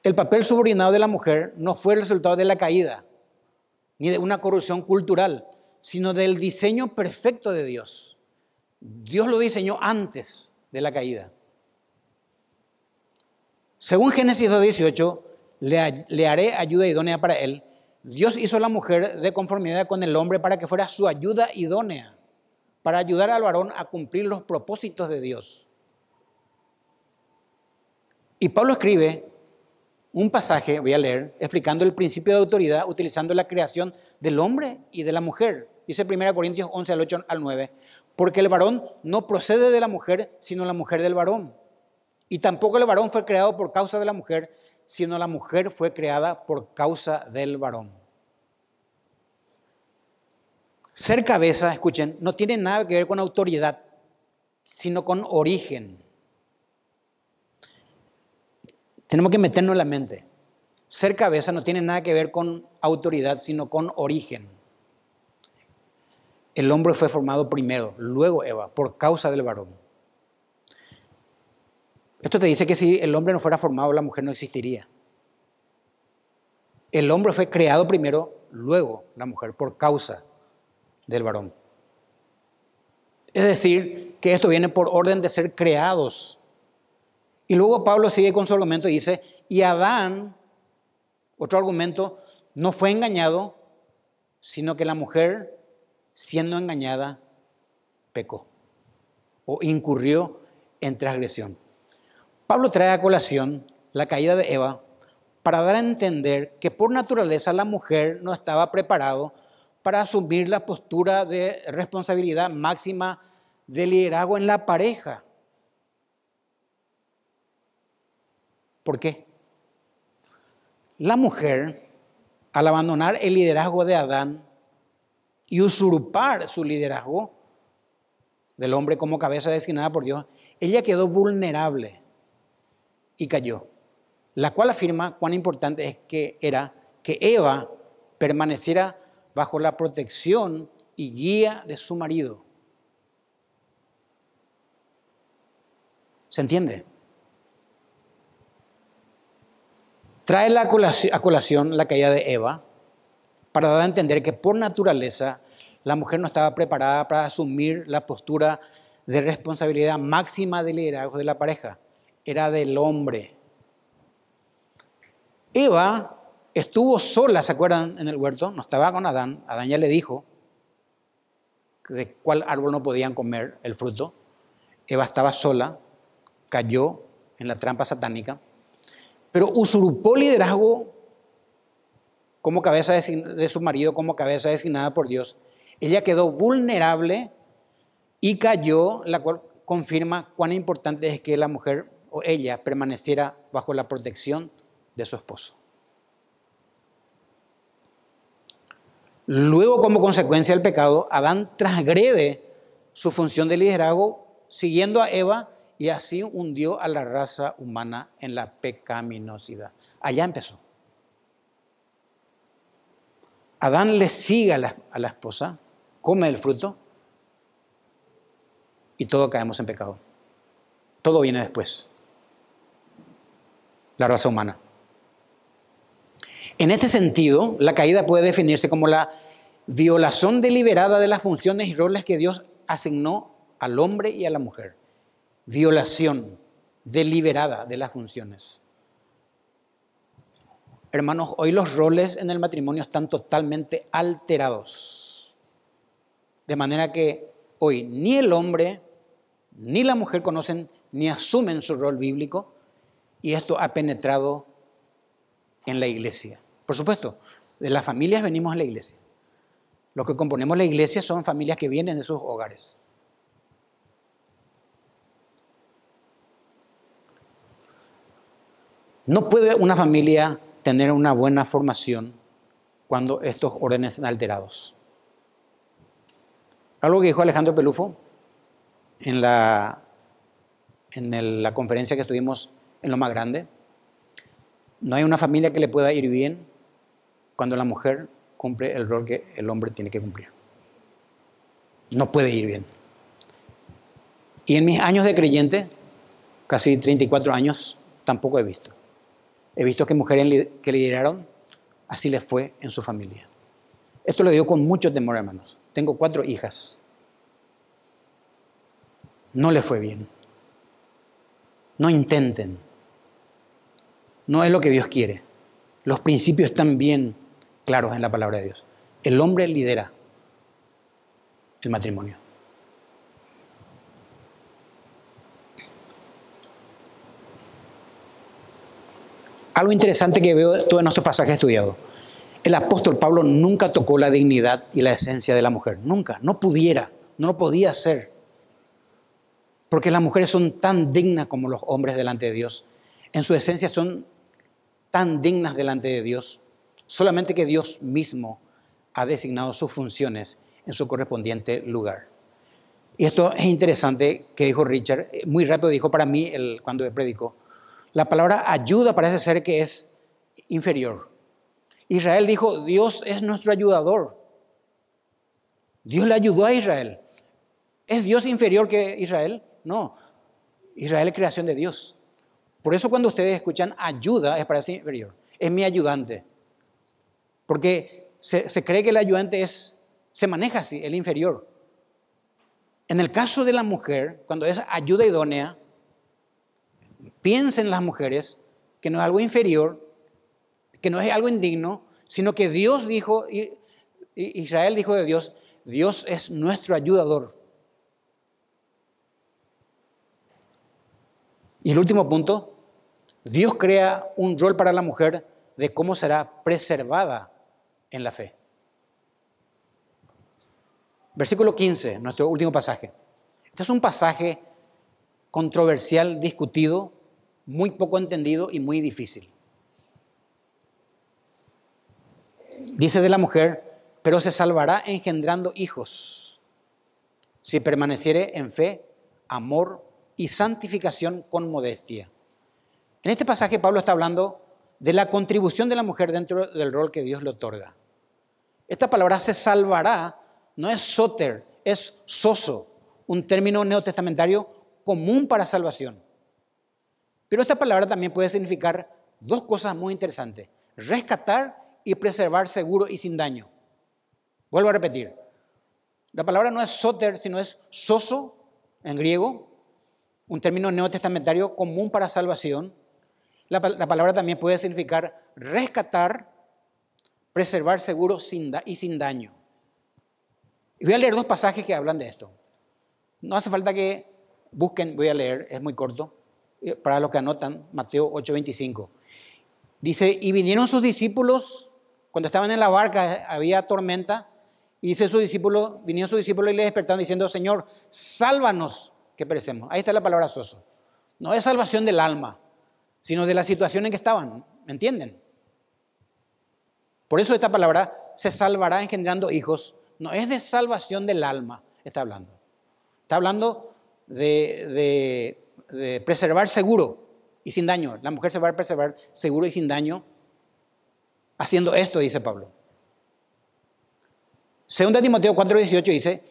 El papel subordinado de la mujer no fue el resultado de la caída, ni de una corrupción cultural, sino del diseño perfecto de Dios. Dios lo diseñó antes de la caída. Según Génesis 2:18, le haré ayuda idónea para él. Dios hizo a la mujer de conformidad con el hombre para que fuera su ayuda idónea, para ayudar al varón a cumplir los propósitos de Dios. Y Pablo escribe un pasaje, voy a leer, explicando el principio de autoridad utilizando la creación del hombre y de la mujer. Dice 1 Corintios 11, al 8 al 9, porque el varón no procede de la mujer, sino la mujer del varón. Y tampoco el varón fue creado por causa de la mujer, sino la mujer fue creada por causa del varón. Ser cabeza, escuchen, no tiene nada que ver con autoridad, sino con origen. Tenemos que meternos en la mente. Ser cabeza no tiene nada que ver con autoridad, sino con origen. El hombre fue formado primero, luego Eva, por causa del varón. Esto te dice que si el hombre no fuera formado, la mujer no existiría. El hombre fue creado primero, luego la mujer, por causa del varón. Es decir, que esto viene por orden de ser creados. Y luego Pablo sigue con su argumento y dice, y Adán, otro argumento, no fue engañado, sino que la mujer, siendo engañada, pecó o incurrió en transgresión. Pablo trae a colación la caída de Eva para dar a entender que por naturaleza la mujer no estaba preparada para asumir la postura de responsabilidad máxima de liderazgo en la pareja. ¿Por qué? La mujer, al abandonar el liderazgo de Adán y usurpar su liderazgo del hombre como cabeza designada por Dios, ella quedó vulnerable y cayó. La cual afirma cuán importante es que era que Eva permaneciera bajo la protección y guía de su marido. ¿Se entiende? Trae a colación la caída de Eva para dar a entender que por naturaleza la mujer no estaba preparada para asumir la postura de responsabilidad máxima del liderazgo de la pareja. Era del hombre. Eva estuvo sola, ¿se acuerdan? En el huerto, no estaba con Adán. Adán ya le dijo de cuál árbol no podían comer el fruto. Eva estaba sola, cayó en la trampa satánica, pero usurpó liderazgo como cabeza de su marido, como cabeza designada por Dios. Ella quedó vulnerable y cayó, la cual confirma cuán importante es que la mujer o ella permaneciera bajo la protección de su esposo. Luego, como consecuencia del pecado, Adán transgrede su función de liderazgo siguiendo a Eva y así hundió a la raza humana en la pecaminosidad. Allá empezó. Adán le sigue a la esposa, come el fruto y todos caemos en pecado. Todo viene después. La raza humana. En este sentido, la caída puede definirse como la violación deliberada de las funciones y roles que Dios asignó al hombre y a la mujer. Violación deliberada de las funciones. Hermanos, hoy los roles en el matrimonio están totalmente alterados. De manera que hoy ni el hombre ni la mujer conocen ni asumen su rol bíblico, y esto ha penetrado en la iglesia. Por supuesto, de las familias venimos a la iglesia. Los que componemos la iglesia son familias que vienen de sus hogares. No puede una familia tener una buena formación cuando estos órdenes están alterados. Algo que dijo Alejandro Pelufo en la conferencia que estuvimos en Lo Más Grande: no hay una familia que le pueda ir bien cuando la mujer cumple el rol que el hombre tiene que cumplir. No puede ir bien. Y en mis años de creyente, casi 34 años, tampoco he visto. He visto que mujeres que lideraron, así les fue en su familia. Esto lo digo con mucho temor, hermanos. Tengo 4 hijas. No les fue bien. No intenten. No es lo que Dios quiere. Los principios están bien claros en la palabra de Dios. El hombre lidera el matrimonio. Algo interesante que veo en todos nuestros pasajes estudiados. El apóstol Pablo nunca tocó la dignidad y la esencia de la mujer. Nunca. No podía hacer. Porque las mujeres son tan dignas como los hombres delante de Dios. En su esencia son tan dignas delante de Dios. Solamente que Dios mismo ha designado sus funciones en su correspondiente lugar. Y esto es interesante que dijo Richard. Muy rápido dijo para mí cuando predicó. La palabra ayuda parece ser que es inferior. Israel dijo, Dios es nuestro ayudador. Dios le ayudó a Israel. ¿Es Dios inferior que Israel? No. Israel es creación de Dios. Por eso cuando ustedes escuchan ayuda, es para ser inferior. Es mi ayudante. Porque se cree que el ayudante se maneja así, el inferior. En el caso de la mujer, cuando es ayuda idónea, piensen las mujeres que no es algo inferior, que no es algo indigno, sino que Dios dijo, Israel dijo de Dios, Dios es nuestro ayudador. Y el último punto, Dios crea un rol para la mujer de cómo será preservada en la fe. Versículo 15, nuestro último pasaje. Este es un pasaje controversial, discutido, muy poco entendido y muy difícil. Dice de la mujer, pero se salvará engendrando hijos, si permaneciere en fe, amor y santificación con modestia. En este pasaje Pablo está hablando de la contribución de la mujer dentro del rol que Dios le otorga. Esta palabra se salvará, no es soter, es soso, un término neotestamentario común para salvación. Pero esta palabra también puede significar 2 cosas muy interesantes: rescatar y preservar seguro y sin daño. Vuelvo a repetir. La palabra no es soter, sino es soso en griego, un término neotestamentario común para salvación. La palabra también puede significar rescatar, preservar seguro y sin daño. Y voy a leer 2 pasajes que hablan de esto. No hace falta que busquen, voy a leer, es muy corto. Para los que anotan, Mateo 8:25. Dice, y vinieron sus discípulos, cuando estaban en la barca había tormenta, y dice vinieron sus discípulos y le despertaron diciendo, Señor, sálvanos, que perecemos. Ahí está la palabra soso. No es salvación del alma, sino de la situación en que estaban, ¿me entienden? Por eso esta palabra, se salvará engendrando hijos, no es de salvación del alma, está hablando. Está hablando de preservar seguro y sin daño. La mujer se va a preservar seguro y sin daño haciendo esto, dice Pablo. Segunda Timoteo 4:18 dice,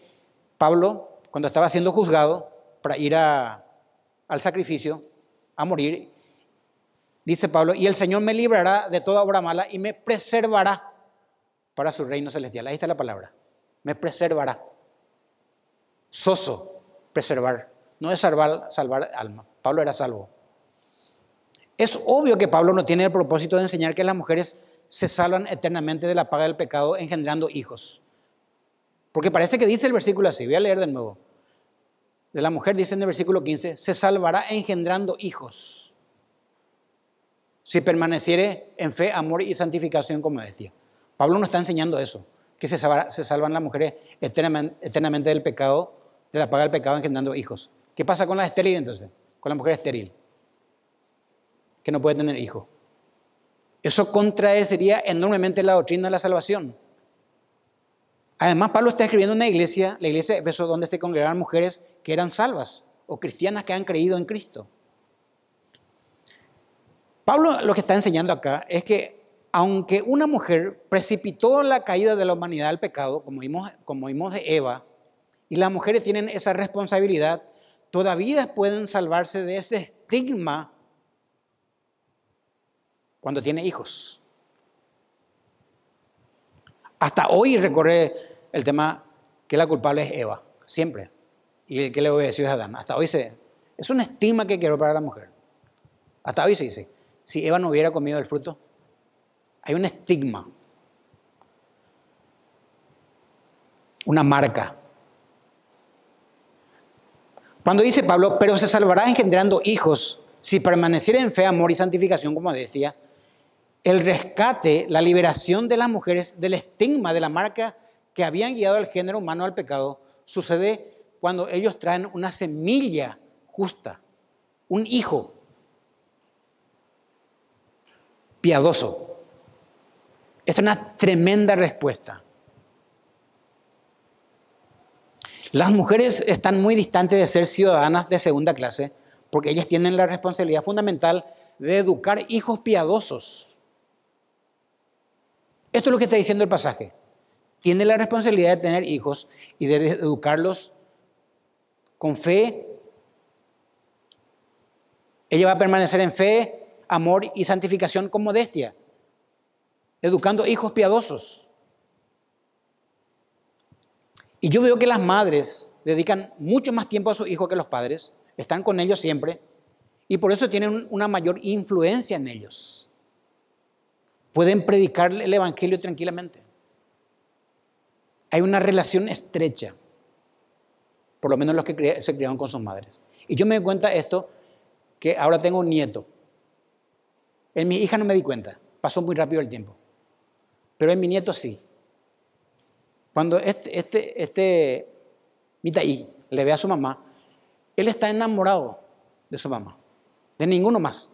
Pablo, cuando estaba siendo juzgado para ir al sacrificio, a morir, dice Pablo, y el Señor me librará de toda obra mala y me preservará para su reino celestial. Ahí está la palabra, me preservará. Soso, preservar. No es salvar alma. Pablo era salvo. Es obvio que Pablo no tiene el propósito de enseñar que las mujeres se salvan eternamente de la paga del pecado engendrando hijos. Porque parece que dice el versículo así, voy a leer de nuevo. De la mujer dice en el versículo 15, se salvará engendrando hijos, si permaneciere en fe, amor y santificación, como decía. Pablo nos está enseñando eso, que se salvan las mujeres eternamente del pecado, de la paga del pecado, engendrando hijos. ¿Qué pasa con la estéril entonces? Con la mujer estéril, que no puede tener hijos. Eso contradeciría enormemente la doctrina de la salvación. Además, Pablo está escribiendo una iglesia, la iglesia de Éfeso, donde se congregaban mujeres que eran salvas o cristianas que han creído en Cristo. Pablo lo que está enseñando acá es que aunque una mujer precipitó la caída de la humanidad al pecado, como vimos de Eva, y las mujeres tienen esa responsabilidad, todavía pueden salvarse de ese estigma cuando tiene hijos. Hasta hoy recorre el tema que la culpable es Eva, siempre. Y el que le obedeció es Adán. Hasta hoy es un estigma que quiero para la mujer. Hasta hoy se dice, si Eva no hubiera comido el fruto, hay un estigma, una marca. Cuando dice Pablo, pero se salvará engendrando hijos, si permaneciera en fe, amor y santificación, como decía, el rescate, la liberación de las mujeres del estigma, de la marca que habían guiado al género humano al pecado, sucede cuando ellos traen una semilla justa, un hijo piadoso. Esta es una tremenda respuesta. Las mujeres están muy distantes de ser ciudadanas de segunda clase porque ellas tienen la responsabilidad fundamental de educar hijos piadosos. Esto es lo que está diciendo el pasaje. Tiene la responsabilidad de tener hijos y de educarlos con fe. Ella va a permanecer en fe, amor y santificación con modestia, educando hijos piadosos. Y yo veo que las madres dedican mucho más tiempo a sus hijos que los padres, están con ellos siempre, y por eso tienen una mayor influencia en ellos. Pueden predicar el evangelio tranquilamente. Hay una relación estrecha, por lo menos los que se criaron con sus madres. Y yo me doy cuenta de esto, que ahora tengo un nieto. En mi hija no me di cuenta, pasó muy rápido el tiempo. Pero en mi nieto sí. Cuando Mitaí le ve a su mamá, él está enamorado de su mamá, de ninguno más.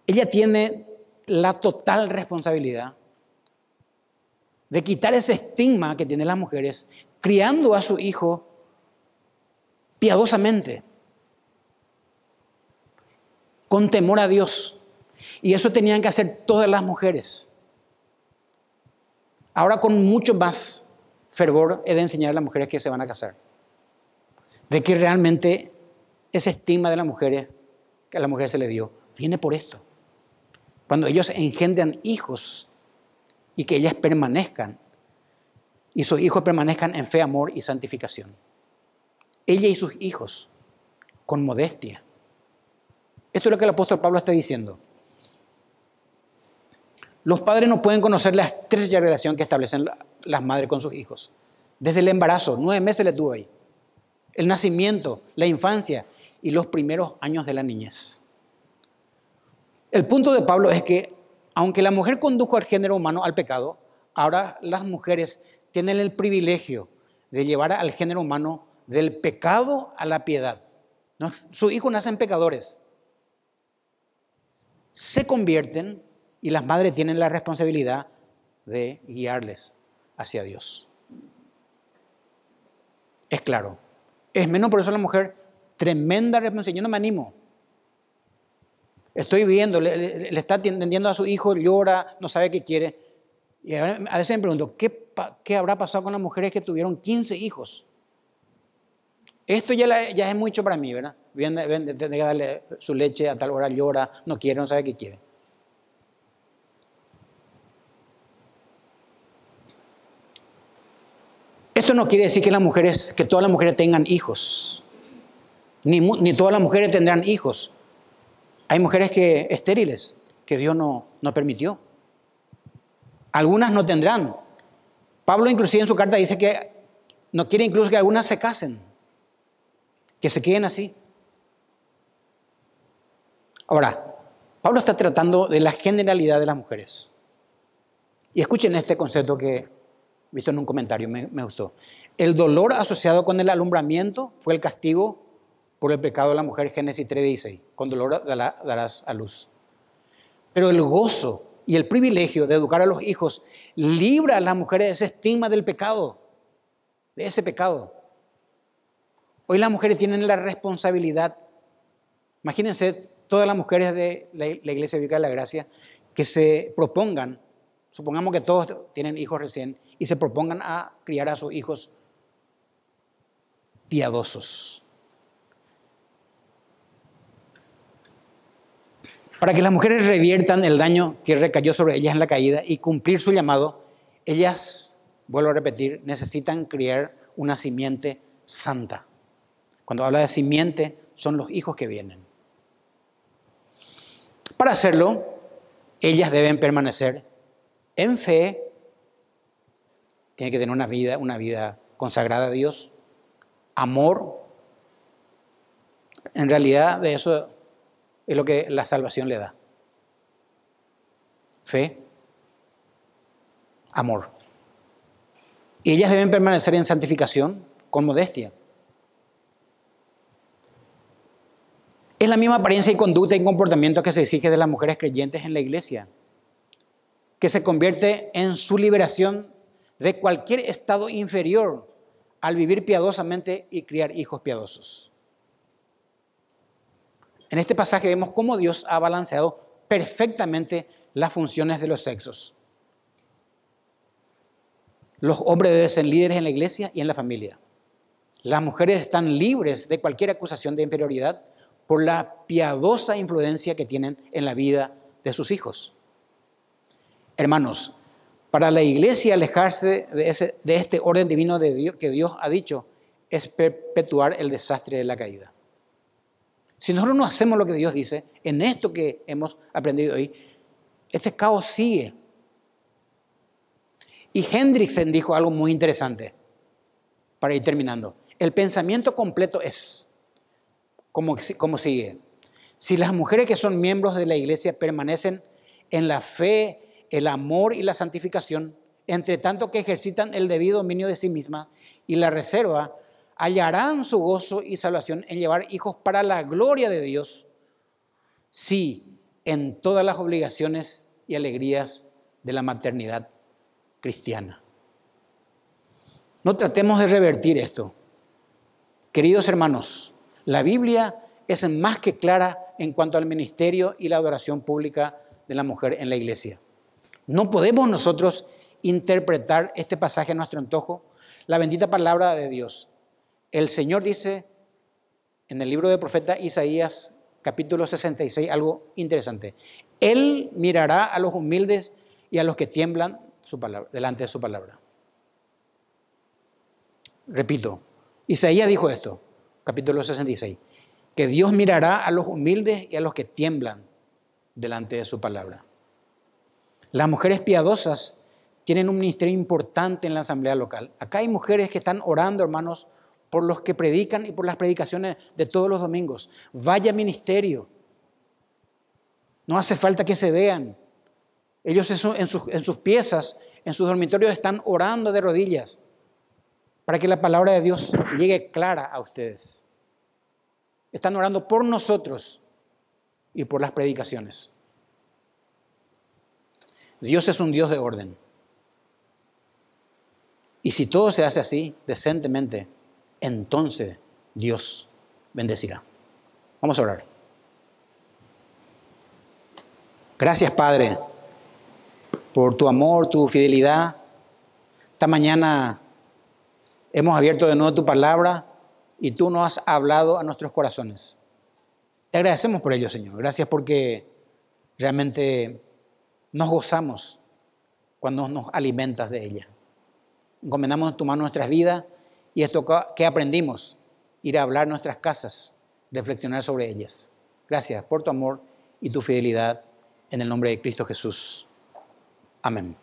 Ella tiene la total responsabilidad de quitar ese estigma que tienen las mujeres, criando a su hijo piadosamente, con temor a Dios. Y eso tenían que hacer todas las mujeres. Ahora con mucho más fervor he de enseñar a las mujeres que se van a casar, de que realmente ese estigma de las mujeres, que a las mujeres se le dio, viene por esto. Cuando ellos engendran hijos y que ellas permanezcan, y sus hijos permanezcan en fe, amor y santificación. Ella y sus hijos, con modestia. Esto es lo que el apóstol Pablo está diciendo. Los padres no pueden conocer la estrecha relación que establecen las madres con sus hijos. Desde el embarazo, 9 meses le tuvo ahí. El nacimiento, la infancia y los primeros años de la niñez. El punto de Pablo es que, aunque la mujer condujo al género humano al pecado, ahora las mujeres tienen el privilegio de llevar al género humano del pecado a la piedad. ¿No? Sus hijos nacen pecadores. Se convierten y las madres tienen la responsabilidad de guiarles hacia Dios. Es claro. Es menos, por eso la mujer, tremenda responsabilidad. Yo no me animo. Estoy viendo, le está atendiendo a su hijo, llora, no sabe qué quiere. Y a veces me pregunto, ¿qué habrá pasado con las mujeres que tuvieron 15 hijos? Esto ya es mucho para mí, ¿verdad? Viene de darle su leche, a tal hora llora, no quiere, no sabe qué quiere. Esto no quiere decir que todas las mujeres tengan hijos. Ni todas las mujeres tendrán hijos. Hay mujeres estériles, que Dios no permitió. Algunas no tendrán. Pablo inclusive en su carta dice que No quiere incluso que algunas se casen, que se queden así. Ahora, Pablo está tratando de la generalidad de las mujeres. Y escuchen este concepto que he visto en un comentario, me gustó. El dolor asociado con el alumbramiento fue el castigo por el pecado de la mujer, Génesis 3:16. Con dolor darás a luz. Pero el gozo y el privilegio de educar a los hijos libra a las mujeres de ese estigma del pecado, de ese pecado. Hoy las mujeres tienen la responsabilidad. Imagínense todas las mujeres de la Iglesia Bíblica de la Gracia que se propongan, supongamos que todos tienen hijos recién, y se propongan a criar a sus hijos piadosos. Para que las mujeres reviertan el daño que recayó sobre ellas en la caída y cumplir su llamado, ellas, vuelvo a repetir, necesitan criar una simiente santa. Cuando habla de simiente, son los hijos que vienen. Para hacerlo, ellas deben permanecer en fe, tienen que tener una vida consagrada a Dios, amor. En realidad, de eso es lo que la salvación le da. Fe, amor. Y ellas deben permanecer en santificación con modestia. Es la misma apariencia y conducta y comportamiento que se exige de las mujeres creyentes en la iglesia, que se convierte en su liberación de cualquier estado inferior al vivir piadosamente y criar hijos piadosos. En este pasaje vemos cómo Dios ha balanceado perfectamente las funciones de los sexos. Los hombres deben ser líderes en la iglesia y en la familia. Las mujeres están libres de cualquier acusación de inferioridad por la piadosa influencia que tienen en la vida de sus hijos. Hermanos, para la iglesia alejarse de este orden divino de Dios, que Dios ha dicho, es perpetuar el desastre de la caída. Si nosotros no hacemos lo que Dios dice, en esto que hemos aprendido hoy, este caos sigue. Y Hendrickson dijo algo muy interesante, para ir terminando. El pensamiento completo es como sigue. Si las mujeres que son miembros de la iglesia permanecen en la fe, el amor y la santificación, entre tanto que ejercitan el debido dominio de sí mismas y la reserva, hallarán su gozo y salvación en llevar hijos para la gloria de Dios, sí, en todas las obligaciones y alegrías de la maternidad cristiana. No tratemos de revertir esto. Queridos hermanos, la Biblia es más que clara en cuanto al ministerio y la adoración pública de la mujer en la iglesia. No podemos nosotros interpretar este pasaje a nuestro antojo. La bendita palabra de Dios. El Señor dice en el libro del profeta Isaías, capítulo 66, algo interesante. Él mirará a los humildes y a los que tiemblan delante de su palabra. Repito, Isaías dijo esto, capítulo 66, que Dios mirará a los humildes y a los que tiemblan delante de su palabra. Las mujeres piadosas tienen un ministerio importante en la asamblea local. Acá hay mujeres que están orando, hermanos, por los que predican y por las predicaciones de todos los domingos. Vaya ministerio. No hace falta que se vean. Ellos en sus piezas, en sus dormitorios están orando de rodillas para que la palabra de Dios llegue clara a ustedes. Están orando por nosotros y por las predicaciones. Dios es un Dios de orden. Y si todo se hace así, decentemente, entonces Dios bendecirá. Vamos a orar. Gracias, Padre, por tu amor, tu fidelidad. Esta mañana hemos abierto de nuevo tu palabra y tú nos has hablado a nuestros corazones. Te agradecemos por ello, Señor. Gracias porque realmente nos gozamos cuando nos alimentas de ella. Encomendamos en tu mano nuestras vidas y esto que aprendimos, ir a hablar en nuestras casas, reflexionar sobre ellas. Gracias por tu amor y tu fidelidad en el nombre de Cristo Jesús. Amén.